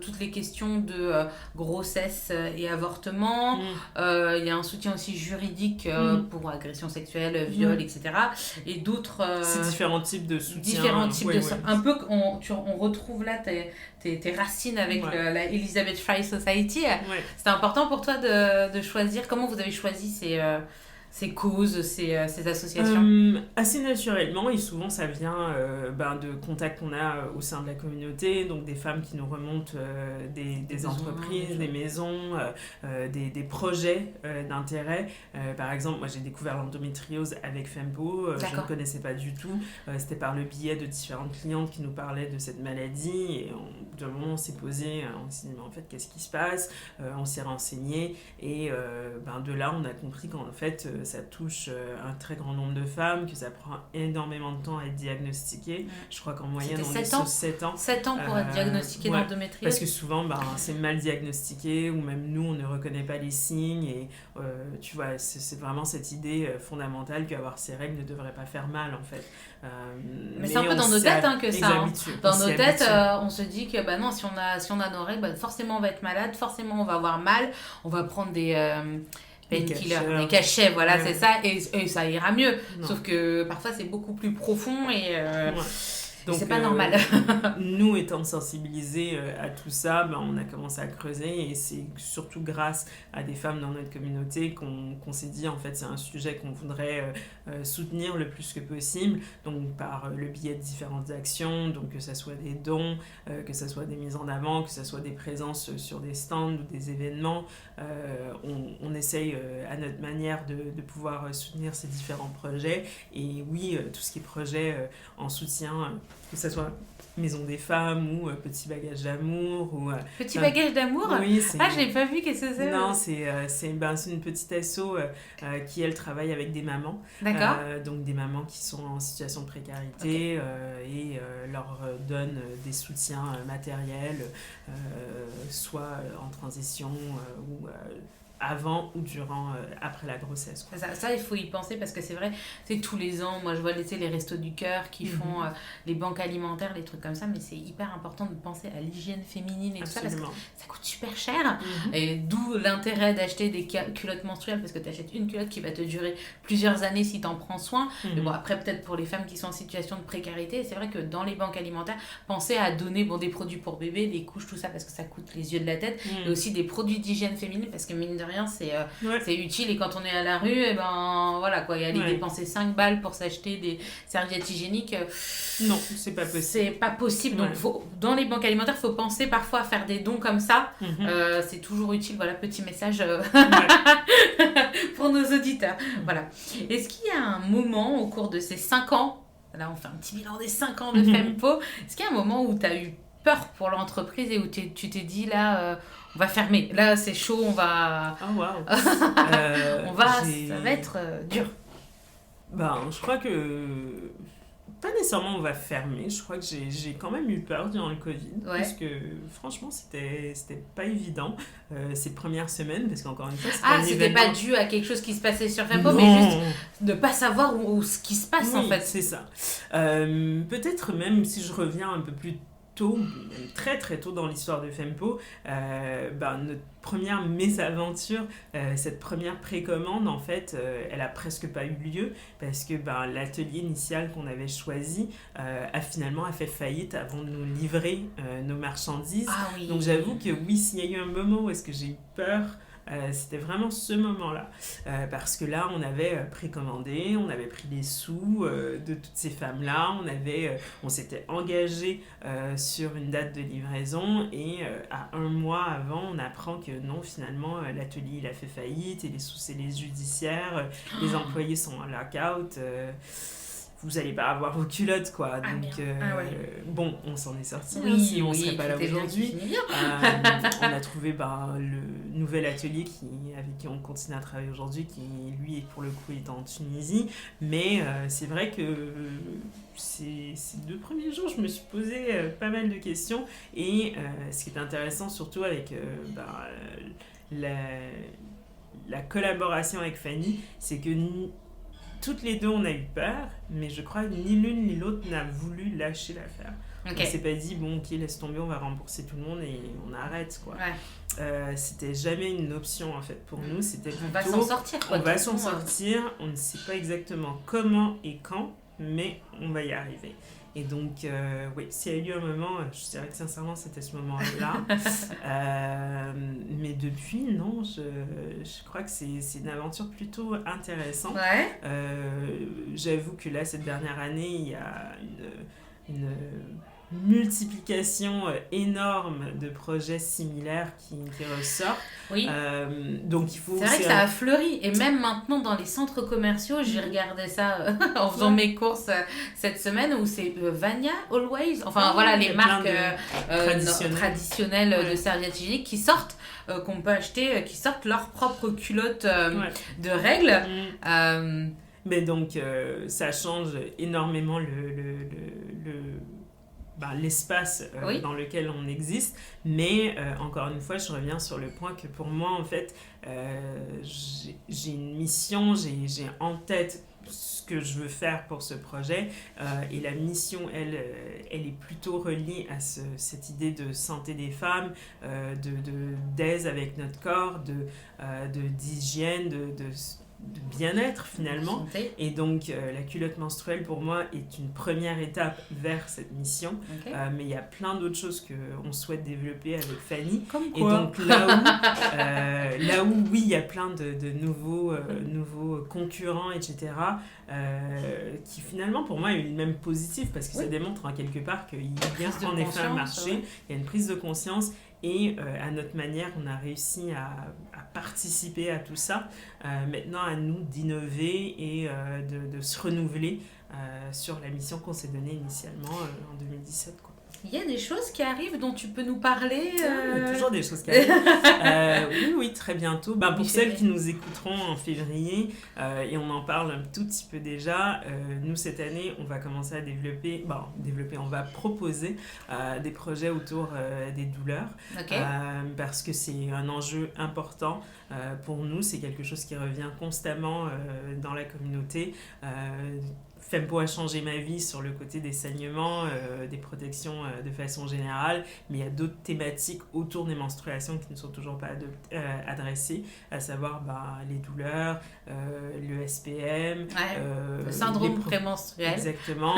toutes les questions de grossesse et avortement. Il y a un soutien aussi juridique pour agression sexuelle, viol, etc. Et d'autres... c'est différents types de soutien. Différents types de soutien. Un peu, on retrouve là tes racines avec la Elizabeth Fry Society. C'était important pour toi de choisir. Comment vous avez choisi ces causes, ces associations? Assez naturellement, et souvent ça vient de contacts qu'on a au sein de la communauté, donc des femmes qui nous remontent des entreprises, des maisons, des projets d'intérêt. Par exemple, moi j'ai découvert l'endométriose avec Fempo, je ne connaissais pas du tout. C'était par le biais de différentes clientes qui nous parlaient de cette maladie, et au bout d'un moment on s'est posé, on s'est dit mais en fait qu'est-ce qui se passe? On s'est renseigné, et de là on a compris qu'en fait ça touche un très grand nombre de femmes, que ça prend énormément de temps à être diagnostiqué. Je crois qu'en moyenne, on est sur 7 ans. 7 ans pour être diagnostiqué d'endométriose. Parce que souvent, c'est mal diagnostiqué, ou même nous, on ne reconnaît pas les signes. Et tu vois, c'est vraiment cette idée fondamentale qu'avoir ces règles ne devrait pas faire mal, en fait. Mais c'est un peu dans nos têtes que ça. Dans nos têtes, on se dit que non, si on a nos règles, forcément on va être malade, forcément on va avoir mal, on va prendre des cachets, voilà, c'est ça, et ça ira mieux. Sauf que parfois c'est beaucoup plus profond et donc, c'est pas normal. Nous étant sensibilisés à tout ça, on a commencé à creuser, et c'est surtout grâce à des femmes dans notre communauté qu'on s'est dit en fait c'est un sujet qu'on voudrait soutenir le plus que possible, donc par le biais de différentes actions, donc que ce soit des dons, que ce soit des mises en avant, que ce soit des présences sur des stands ou des événements. On essaye à notre manière de pouvoir soutenir ces différents projets, et oui, tout ce qui est projet en soutien, que ce soit Maison des Femmes ou Petit Bagage d'Amour. Petit Bagage d'Amour? Oui, je l'ai pas vu, qu'est-ce que c'est? Non, c'est une petite asso qui, elle, travaille avec des mamans. D'accord. Donc des mamans qui sont en situation de précarité, et leur donne des soutiens matériels, soit en transition ou avant ou durant, après la grossesse, quoi. Ça, il faut y penser parce que c'est vrai, c'est tous les ans, moi je vois les restos du cœur qui font les banques alimentaires, les trucs comme ça, mais c'est hyper important de penser à l'hygiène féminine et Absolument. tout ça parce que ça coûte super cher. Et d'où l'intérêt d'acheter des culottes menstruelles parce que tu achètes une culotte qui va te durer plusieurs années si tu en prends soin. Mais bon, après, peut-être pour les femmes qui sont en situation de précarité, c'est vrai que dans les banques alimentaires, pensez à donner des produits pour bébé, des couches, tout ça parce que ça coûte les yeux de la tête, et aussi des produits d'hygiène féminine parce que mine de rien, c'est utile. Et quand on est à la rue, et ben voilà quoi, y aller dépenser 5 balles pour s'acheter des serviettes hygiéniques, non, c'est pas possible. C'est pas possible. Donc dans les banques alimentaires, il faut penser parfois à faire des dons comme ça. C'est toujours utile. Voilà, petit message pour nos auditeurs. Voilà. Est-ce qu'il y a un moment au cours de ces 5 ans, là on fait un petit bilan des 5 ans de Fempo, est-ce qu'il y a un moment où tu as eu peur pour l'entreprise et où tu t'es dit là on va fermer, là c'est chaud, on va ça va être dur? Je crois que pas nécessairement on va fermer, je crois que j'ai quand même eu peur durant le Covid, parce que franchement c'était pas évident ces premières semaines, parce qu'encore une fois c'était pas dû à quelque chose qui se passait sur Fempo, mais juste de pas savoir où ce qui se passe en fait. C'est ça. Peut-être même si je reviens un peu plus tôt, même très très tôt dans l'histoire de Fempo, notre première mésaventure, cette première précommande, en fait, elle a presque pas eu lieu parce que l'atelier initial qu'on avait choisi a fait faillite avant de nous livrer nos marchandises. Donc j'avoue que oui, s'il y a eu un moment où est-ce que j'ai eu peur, c'était vraiment ce moment-là, parce que là on avait précommandé, on avait pris les sous de toutes ces femmes-là, on s'était engagé sur une date de livraison, et à 1 mois avant on apprend que non, finalement l'atelier il a fait faillite et les sous c'est les judiciaires, les employés sont en lockout, vous allez pas avoir vos culottes, quoi. Donc bon, on s'en est sorti, sinon on serait pas là aujourd'hui. On a trouvé le nouvel atelier avec qui on continue à travailler aujourd'hui, qui lui pour le coup est en Tunisie, mais c'est vrai que ces 2 premiers jours je me suis posé pas mal de questions, et ce qui est intéressant surtout avec la collaboration avec Fanny, c'est que toutes les deux on a eu peur, mais je crois que ni l'une ni l'autre n'a voulu lâcher l'affaire. On s'est pas dit laisse tomber, on va rembourser tout le monde et on arrête, quoi. C'était jamais une option en fait pour nous, c'était plutôt on va s'en sortir, quoi. On va s'en sortir, on ne sait pas exactement comment et quand, mais on va y arriver. Et donc, s'il y a eu un moment, je dirais que sincèrement, c'était ce moment-là. Mais depuis, non, je crois que c'est une aventure plutôt intéressante. J'avoue que là, cette dernière année, il y a une multiplication énorme de projets similaires qui ressortent. Donc il faut... C'est vrai que ça a fleuri, et même maintenant dans les centres commerciaux, j'ai regardé ça en faisant mes courses cette semaine, où c'est Vania, Always, les marques traditionnelles de serviettes hygiéniques qui sortent, qu'on peut acheter, qui sortent leurs propres culottes de règles. Mais donc ça change énormément l'espace dans lequel on existe, mais encore une fois je reviens sur le point que pour moi en fait j'ai une mission, j'ai en tête ce que je veux faire pour ce projet, et la mission elle est plutôt reliée à cette idée de santé des femmes, d'aise avec notre corps, d'hygiène, de bien-être finalement. Et donc la culotte menstruelle pour moi est une première étape vers cette mission, mais il y a plein d'autres choses qu'on souhaite développer avec Fanny. Comme quoi. Et donc là où oui, il y a plein de nouveaux concurrents, etc., qui finalement pour moi est même positif, parce que ça démontre en quelque part qu'il y a en effet un marché, il y a une prise de conscience. Et à notre manière, on a réussi à participer à tout ça. Maintenant, à nous d'innover et de se renouveler sur la mission qu'on s'est donnée initialement en 2017, quoi. Il y a des choses qui arrivent dont tu peux nous parler Il y a toujours des choses qui arrivent. Oui, très bientôt. Pour celles qui nous écouteront en février, et on en parle un tout petit peu déjà, nous cette année, on va commencer à on va proposer des projets autour des douleurs. Okay. Parce que c'est un enjeu important pour nous, c'est quelque chose qui revient constamment dans la communauté. Fempo a changé ma vie sur le côté des saignements, des protections de façon générale, mais il y a d'autres thématiques autour des menstruations qui ne sont toujours pas adressées, à savoir les douleurs, le SPM, le syndrome prémenstruel. Exactement,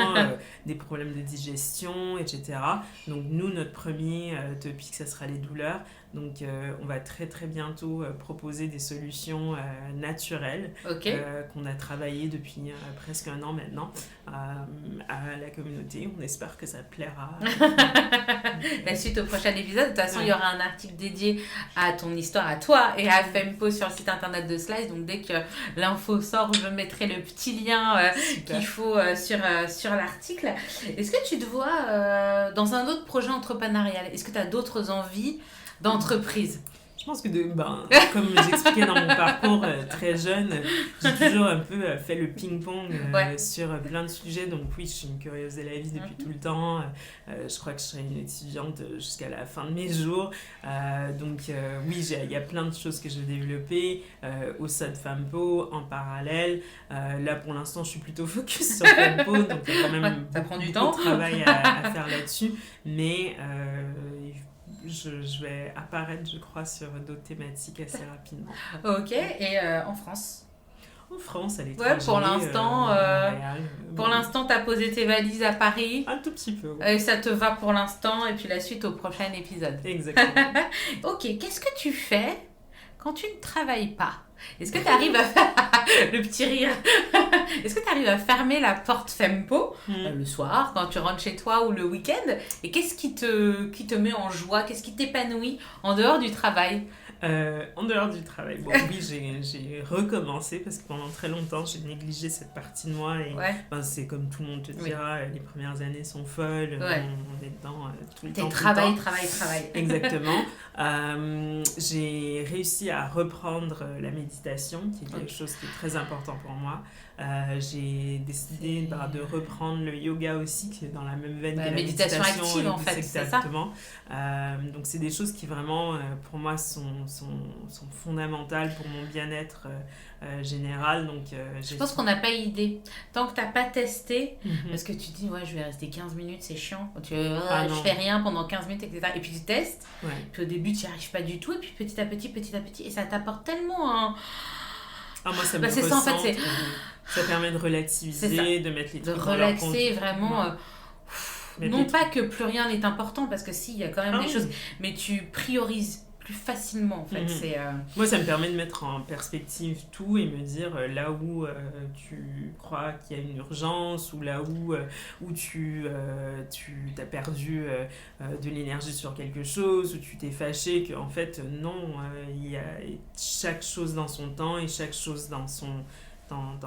des problèmes de digestion, etc. Donc nous, notre premier topic, ça sera les douleurs. Donc on va très très bientôt proposer des solutions naturelles qu'on a travaillées depuis presque un an maintenant à la communauté. On espère que ça plaira. Suite au prochain épisode, de toute façon, il y aura un article dédié à ton histoire, à toi et à Fempo sur le site internet de Slice. Donc dès que l'info sort, je mettrai le petit lien qu'il faut sur l'article. Est-ce que tu te vois dans un autre projet entrepreneurial? Est-ce que tu as d'autres envies d'entreprise? Je pense que, comme j'expliquais dans mon parcours très jeune, j'ai toujours un peu fait le ping-pong sur plein de sujets. Donc oui, je suis une curieuse de la vie depuis tout le temps. Je crois que je serai une étudiante jusqu'à la fin de mes jours. Oui, il y a plein de choses que je vais développer au sein de Fempo, en parallèle. Là, pour l'instant, je suis plutôt focus sur Fempo. Donc il y a quand même beaucoup de travail à faire là-dessus. Mais... je vais apparaître, je crois, sur d'autres thématiques assez rapidement. Ok, et en France? En France, à l'étranger. Ouais, pour l'instant, pour l'instant, t'as posé tes valises à Paris. Un tout petit peu. Ouais. Ça te va pour l'instant, et puis la suite au prochain épisode. Exactement. Ok, qu'est-ce que tu fais quand tu ne travailles pas? Est-ce que tu arrives à faire le petit rire? Est-ce que tu arrives à fermer la porte Fempo le soir quand tu rentres chez toi ou le week-end? Et qu'est-ce qui te met en joie? Qu'est-ce qui t'épanouit en dehors du travail? En dehors du travail, oui, j'ai recommencé parce que pendant très longtemps j'ai négligé cette partie de moi et c'est comme tout le monde te dira, les premières années sont folles, on est dedans tout le temps. Travail. Exactement. J'ai réussi à reprendre la méditation, qui est quelque chose qui est très important pour moi. J'ai décidé de reprendre le yoga aussi, qui est dans la même veine que la méditation active en fait, exactement. C'est ça. Donc c'est des choses qui vraiment pour moi sont fondamentales pour mon bien-être général. Donc, je pense qu'on n'a pas idée. Tant que tu n'as pas testé, parce que tu dis, je vais rester 15 minutes, c'est chiant. Je fais rien pendant 15 minutes, etc. Et puis tu testes, puis au début tu n'y arrives pas du tout, et puis petit à petit, et ça t'apporte tellement un... moi, ça me recentre, en fait, ça permet de relativiser, de mettre les trucs dans leur compte. De relaxer vraiment... non pas que plus rien n'est important, parce que si, il y a quand même des choses, mais tu priorises plus facilement en fait. Moi, ça me permet de mettre en perspective tout et me dire là où tu crois qu'il y a une urgence ou là où tu as perdu de l'énergie sur quelque chose, où tu t'es fâché, qu'en fait non, il y a chaque chose dans son temps et chaque chose dans son... en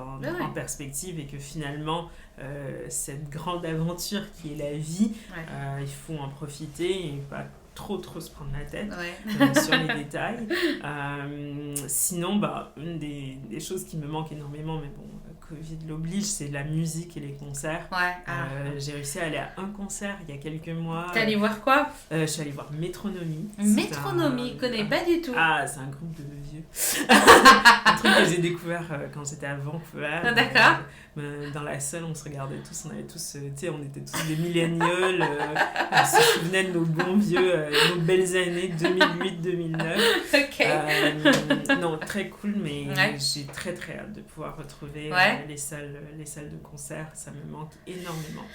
perspective, et que finalement cette grande aventure qui est la vie, il faut en profiter et pas trop se prendre la tête sur les détails. Sinon, une des choses qui me manque énormément, mais bon, Covid l'oblige, c'est la musique et les concerts. J'ai réussi à aller à un concert il y a quelques mois. T'es allé voir quoi? Je suis allée voir Métronomie. Métronomie, connais pas du tout. C'est un groupe de vieux. Un truc que j'ai découvert quand j'étais à Vancouver. D'accord. Dans la salle, on se regardait tous, on était tous des millénials, on se souvenait de nos bons vieux, nos belles années 2008-2009. Non, très cool, mais j'ai très très hâte de pouvoir retrouver les salles de concert, ça me manque énormément.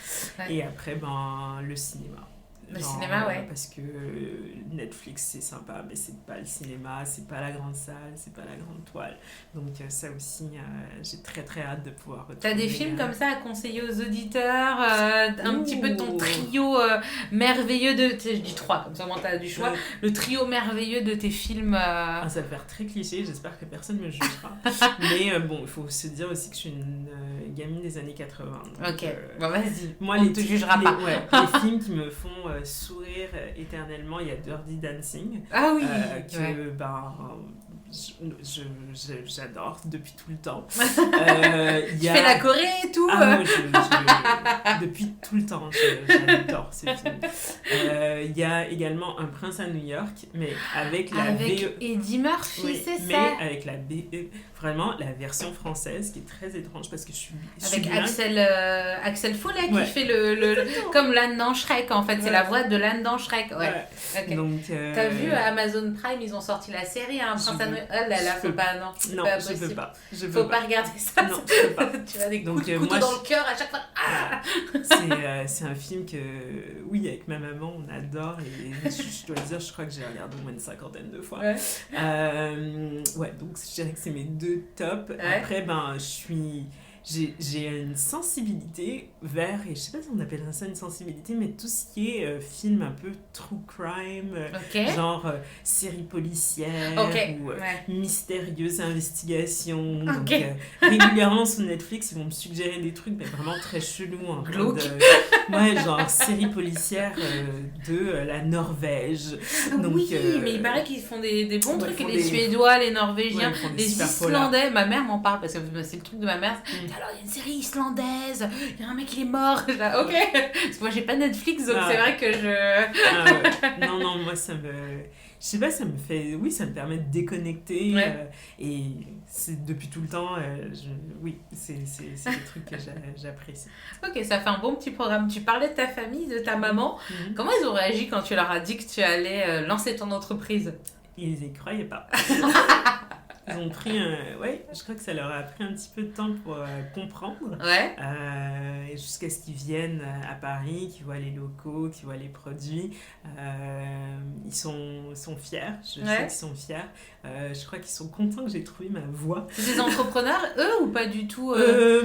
Et après, le cinéma. Le cinéma, parce que Netflix c'est sympa, mais c'est pas le cinéma, c'est pas la grande salle, c'est pas la grande toile. Donc ça aussi, j'ai très très hâte de pouvoir retrouver. T'as des films comme ça à conseiller aux auditeurs, un petit peu de ton trio merveilleux je dis 3, comme ça au moins t'as du choix, le trio merveilleux de tes films. Ça va faire très cliché, j'espère que personne me jugera. Mais il faut se dire aussi que je suis une gamine des années 80. Donc, Ok, bon vas-y, moi, on ne te jugera pas. Les films qui me font sourire éternellement, il y a Dirty Dancing. Ah oui, j'adore depuis tout le temps. Tu fais la Corée et tout. Ah, depuis tout le temps, j'adore ce film. Il y a également Un prince à New York, mais avec la Eddie Murphy, oui, c'est mais ça. avec vraiment la version française qui est très étrange parce que je suis avec Axel Follet ouais. qui fait comme l'âne dans Shrek en fait, c'est la voix de l'âne dans Shrek. Ouais. Okay. Donc, t'as vu Amazon Prime, ils ont sorti la série Un prince à New York. Oh là là, faut pas, non, c'est pas possible. Je veux faut pas regarder ça. Non, je peux pas. Tu vas des couteaux dans le cœur à chaque fois. Ah c'est un film que, oui, avec ma maman, on adore et je dois dire, je crois que j'ai regardé au moins une 50aine de fois. Ouais, donc je dirais que c'est mes deux tops. Ouais. Après, j'ai une sensibilité vers, et je sais pas si on appelle ça une sensibilité, mais tout ce qui est film un peu true crime, genre série policière ou mystérieuse investigation. Donc régulièrement sur Netflix, ils vont me suggérer des trucs, mais vraiment très chelous. Hein, genre série policière de la Norvège. Donc, oui, mais il paraît qu'ils font des bons trucs, les Suédois, les Norvégiens, les Islandais. Ma mère m'en parle parce que c'est le truc de ma mère. Alors, il y a une série islandaise, il y a un mec, il est mort. Ok. Parce que moi, j'ai pas Netflix, donc c'est vrai que je... Non, moi, ça me... Je sais pas, ça me fait... Oui, ça me permet de déconnecter. Et c'est depuis tout le temps, oui, c'est des trucs que j'apprécie. Ok, ça fait un bon petit programme. Tu parlais de ta famille, de ta maman. Comment ils ont réagi quand tu leur as dit que tu allais lancer ton entreprise ? Ils y croyaient pas. Ils ont pris je crois que ça leur a pris un petit peu de temps pour comprendre. Jusqu'à ce qu'ils viennent à Paris, qu'ils voient les locaux, qu'ils voient les produits. Ils sont fiers, je sais qu'ils sont fiers. Je crois qu'ils sont contents que j'ai trouvé ma voie. C'est des entrepreneurs, eux, ou pas du tout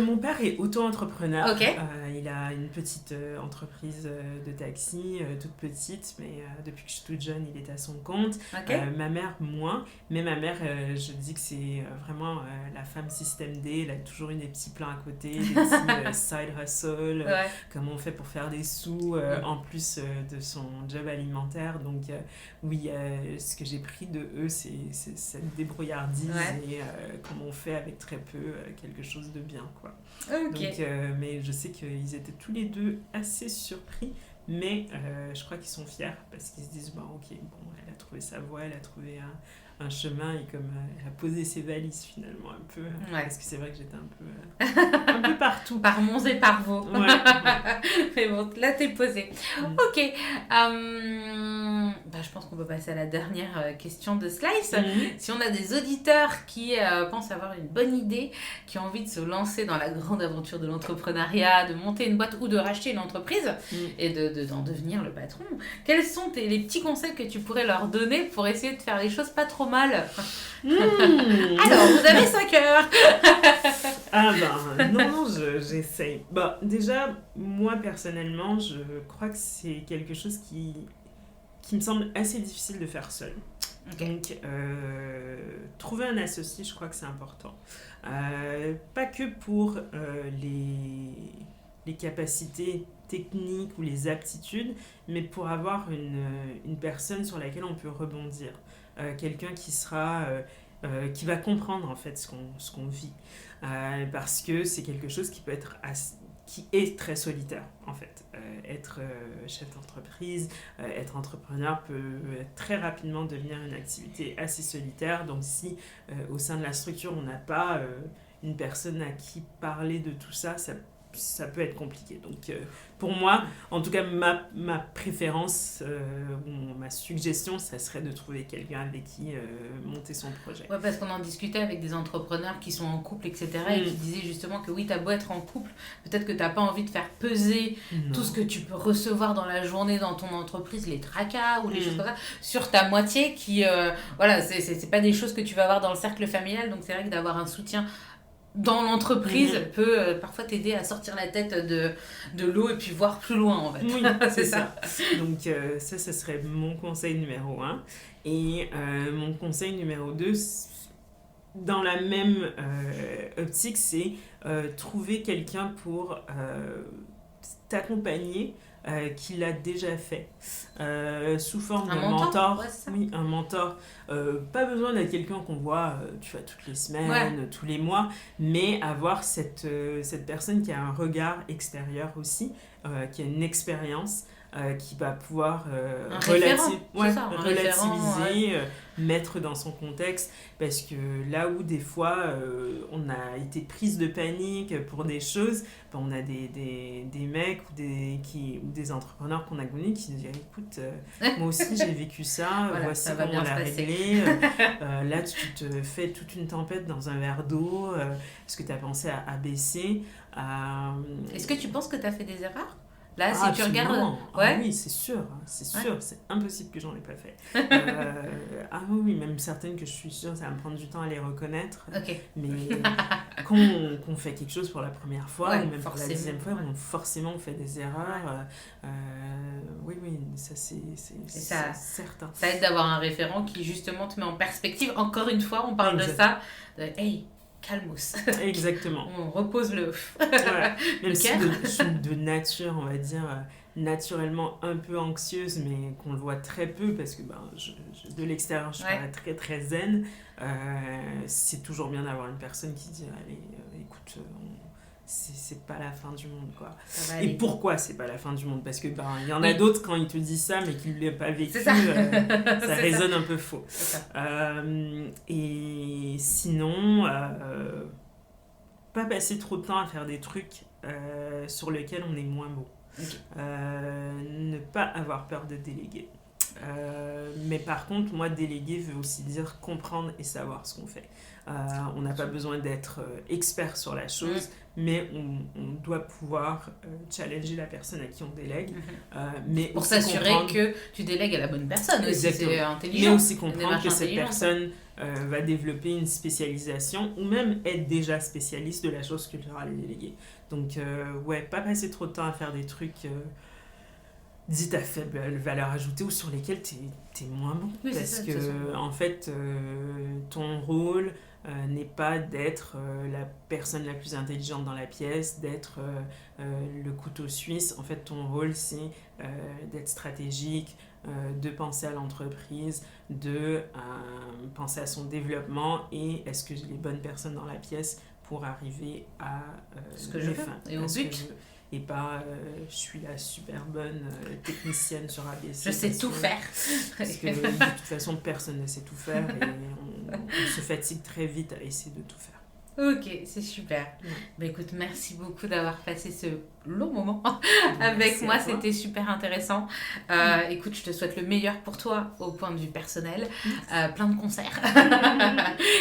Mon père est auto-entrepreneur. Okay. Il a une petite entreprise de taxi, toute petite, mais depuis que je suis toute jeune, il est à son compte. Ma mère, moins. Mais ma mère, je dis que c'est vraiment la femme système D. Elle a toujours eu des petits plans à côté, des petits side hustle, comment on fait pour faire des sous en plus de son job alimentaire. Donc oui, ce que j'ai pris de eux, c'est cette débrouillardise et comment on fait avec très peu quelque chose de bien, quoi. Donc, mais je sais qu'ils étaient tous les deux assez surpris, mais je crois qu'ils sont fiers parce qu'ils se disent elle a trouvé sa voie, elle a trouvé un chemin et comme elle a posé ses valises finalement un peu, parce que c'est vrai que j'étais un peu partout. Par Mons et par Vaux. Mais bon, là t'es posé. Ok. Je pense qu'on peut passer à la dernière question de Slice. Si on a des auditeurs qui pensent avoir une bonne idée, qui ont envie de se lancer dans la grande aventure de l'entrepreneuriat, de monter une boîte ou de racheter une entreprise et d'en devenir le patron, quels sont les petits conseils que tu pourrais leur donner pour essayer de faire les choses pas trop mal? Alors, vous avez 5 heures. Non, j'essaye. Déjà, moi personnellement, je crois que c'est quelque chose qui me semble assez difficile de faire seul. Donc, trouver un associé, je crois que c'est important. Pas que pour les capacités techniques ou les aptitudes, mais pour avoir une personne sur laquelle on peut rebondir. Quelqu'un qui va comprendre en fait ce qu'on vit. Parce que c'est quelque chose qui peut être qui est très solitaire en fait. Être chef d'entreprise, être entrepreneur peut très rapidement devenir une activité assez solitaire. Donc si au sein de la structure on n'a pas une personne à qui parler de tout ça, ça peut être compliqué. Donc pour moi, en tout cas ma préférence, ma suggestion, ça serait de trouver quelqu'un avec qui monter son projet. Ouais, parce qu'on en discutait avec des entrepreneurs qui sont en couple, etc. Et qui disaient justement que oui, t'as beau être en couple, peut-être que t'as pas envie de faire peser tout ce que tu peux recevoir dans la journée dans ton entreprise, les tracas ou les choses comme ça, sur ta moitié qui, c'est pas des choses que tu vas avoir dans le cercle familial. Donc c'est vrai que d'avoir un soutien dans l'entreprise peut parfois t'aider à sortir la tête de l'eau et puis voir plus loin en fait. Oui, c'est ça. Donc ça serait mon conseil numéro 1. Et mon conseil numéro 2, dans la même optique, c'est trouver quelqu'un pour t'accompagner qui l'a déjà fait sous forme de mentor. Ouais, oui, un mentor. Pas besoin d'être quelqu'un qu'on voit tu vois, toutes les semaines, tous les mois, mais avoir cette personne qui a un regard extérieur aussi, qui a une expérience. Qui va pouvoir relativiser, mettre dans son contexte, parce que là où des fois on a été prise de panique pour des choses, ben, on a des mecs ou des entrepreneurs qu'on a connus qui nous disent écoute, moi aussi j'ai vécu ça, voilà, voici ça comment on l'a réglé, là tu te fais toute une tempête dans un verre d'eau, est-ce que tu as pensé à baisser Est-ce que tu penses que tu as fait des erreurs? Là, si absolument. tu regardes... Ah oui, c'est sûr, c'est impossible que j'en ai pas fait. Ah oui, même certaines que je suis sûre, ça va me prendre du temps à les reconnaître. Okay. Mais quand on fait quelque chose pour la première fois, ou même pour la 10e fois, forcément on fait des erreurs. Oui, ça c'est certain. Ça aide d'avoir un référent qui justement te met en perspective. Encore une fois, on parle de ça. Hey, calmos. Exactement. On repose le... Voilà. Même si je suis de nature, on va dire, naturellement un peu anxieuse, mais qu'on le voit très peu, parce que de l'extérieur, je parais très très zen. C'est toujours bien d'avoir une personne qui dit, allez, écoute, c'est pas la fin du monde, quoi. Et pourquoi c'est pas la fin du monde? Parce que il y en a d'autres, quand ils te disent ça, mais qu'ils ne l'ont pas vécu, ça résonne un peu faux. Et sinon, pas passer trop de temps à faire des trucs sur lesquels on est moins bon. Okay. Ne pas avoir peur de déléguer. Mais par contre, moi, déléguer veut aussi dire comprendre et savoir ce qu'on fait. On n'a pas besoin d'être expert sur la chose, mais on doit pouvoir challenger la personne à qui on délègue. Mais pour s'assurer que tu délègues à la bonne personne aussi, c'est intelligent. Mais aussi comprendre que cette personne va développer une spécialisation ou même être déjà spécialiste de la chose que tu auras à déléguer. Donc, pas passer trop de temps à faire des trucs dites à faible valeur ajoutée ou sur lesquels t'es moins bon. Oui, parce que, en fait, ton rôle n'est pas d'être la personne la plus intelligente dans la pièce, d'être le couteau suisse. En fait, ton rôle, c'est d'être stratégique, de penser à l'entreprise, de penser à son développement et est-ce que j'ai les bonnes personnes dans la pièce pour arriver à ce que je veux et au but. Et pas je suis la super bonne technicienne sur ABC. Je sais tout faire. Parce que de toute façon, personne ne sait tout faire et on se fatigue très vite à essayer de tout faire. Ok, c'est super. Écoute, merci beaucoup d'avoir passé ce long moment avec moi, c'était super intéressant. Écoute, je te souhaite le meilleur pour toi au point de vue personnel, plein de concerts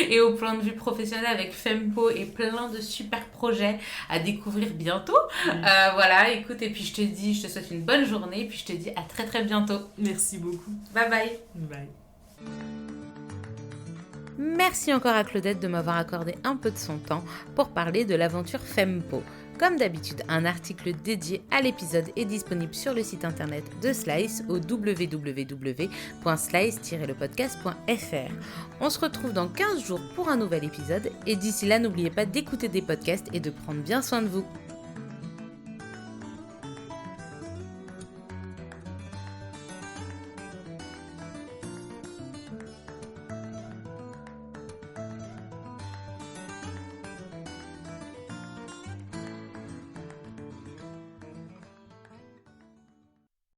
et au point de vue professionnel avec Fempo et plein de super projets à découvrir bientôt. Voilà, écoute, et puis je te souhaite une bonne journée et puis je te dis à très très bientôt. Merci beaucoup. Bye bye. Bye. Merci encore à Claudette de m'avoir accordé un peu de son temps pour parler de l'aventure Fempo. Comme d'habitude, un article dédié à l'épisode est disponible sur le site internet de Slice au www.slice-lepodcast.fr. On se retrouve dans 15 jours pour un nouvel épisode et d'ici là, n'oubliez pas d'écouter des podcasts et de prendre bien soin de vous.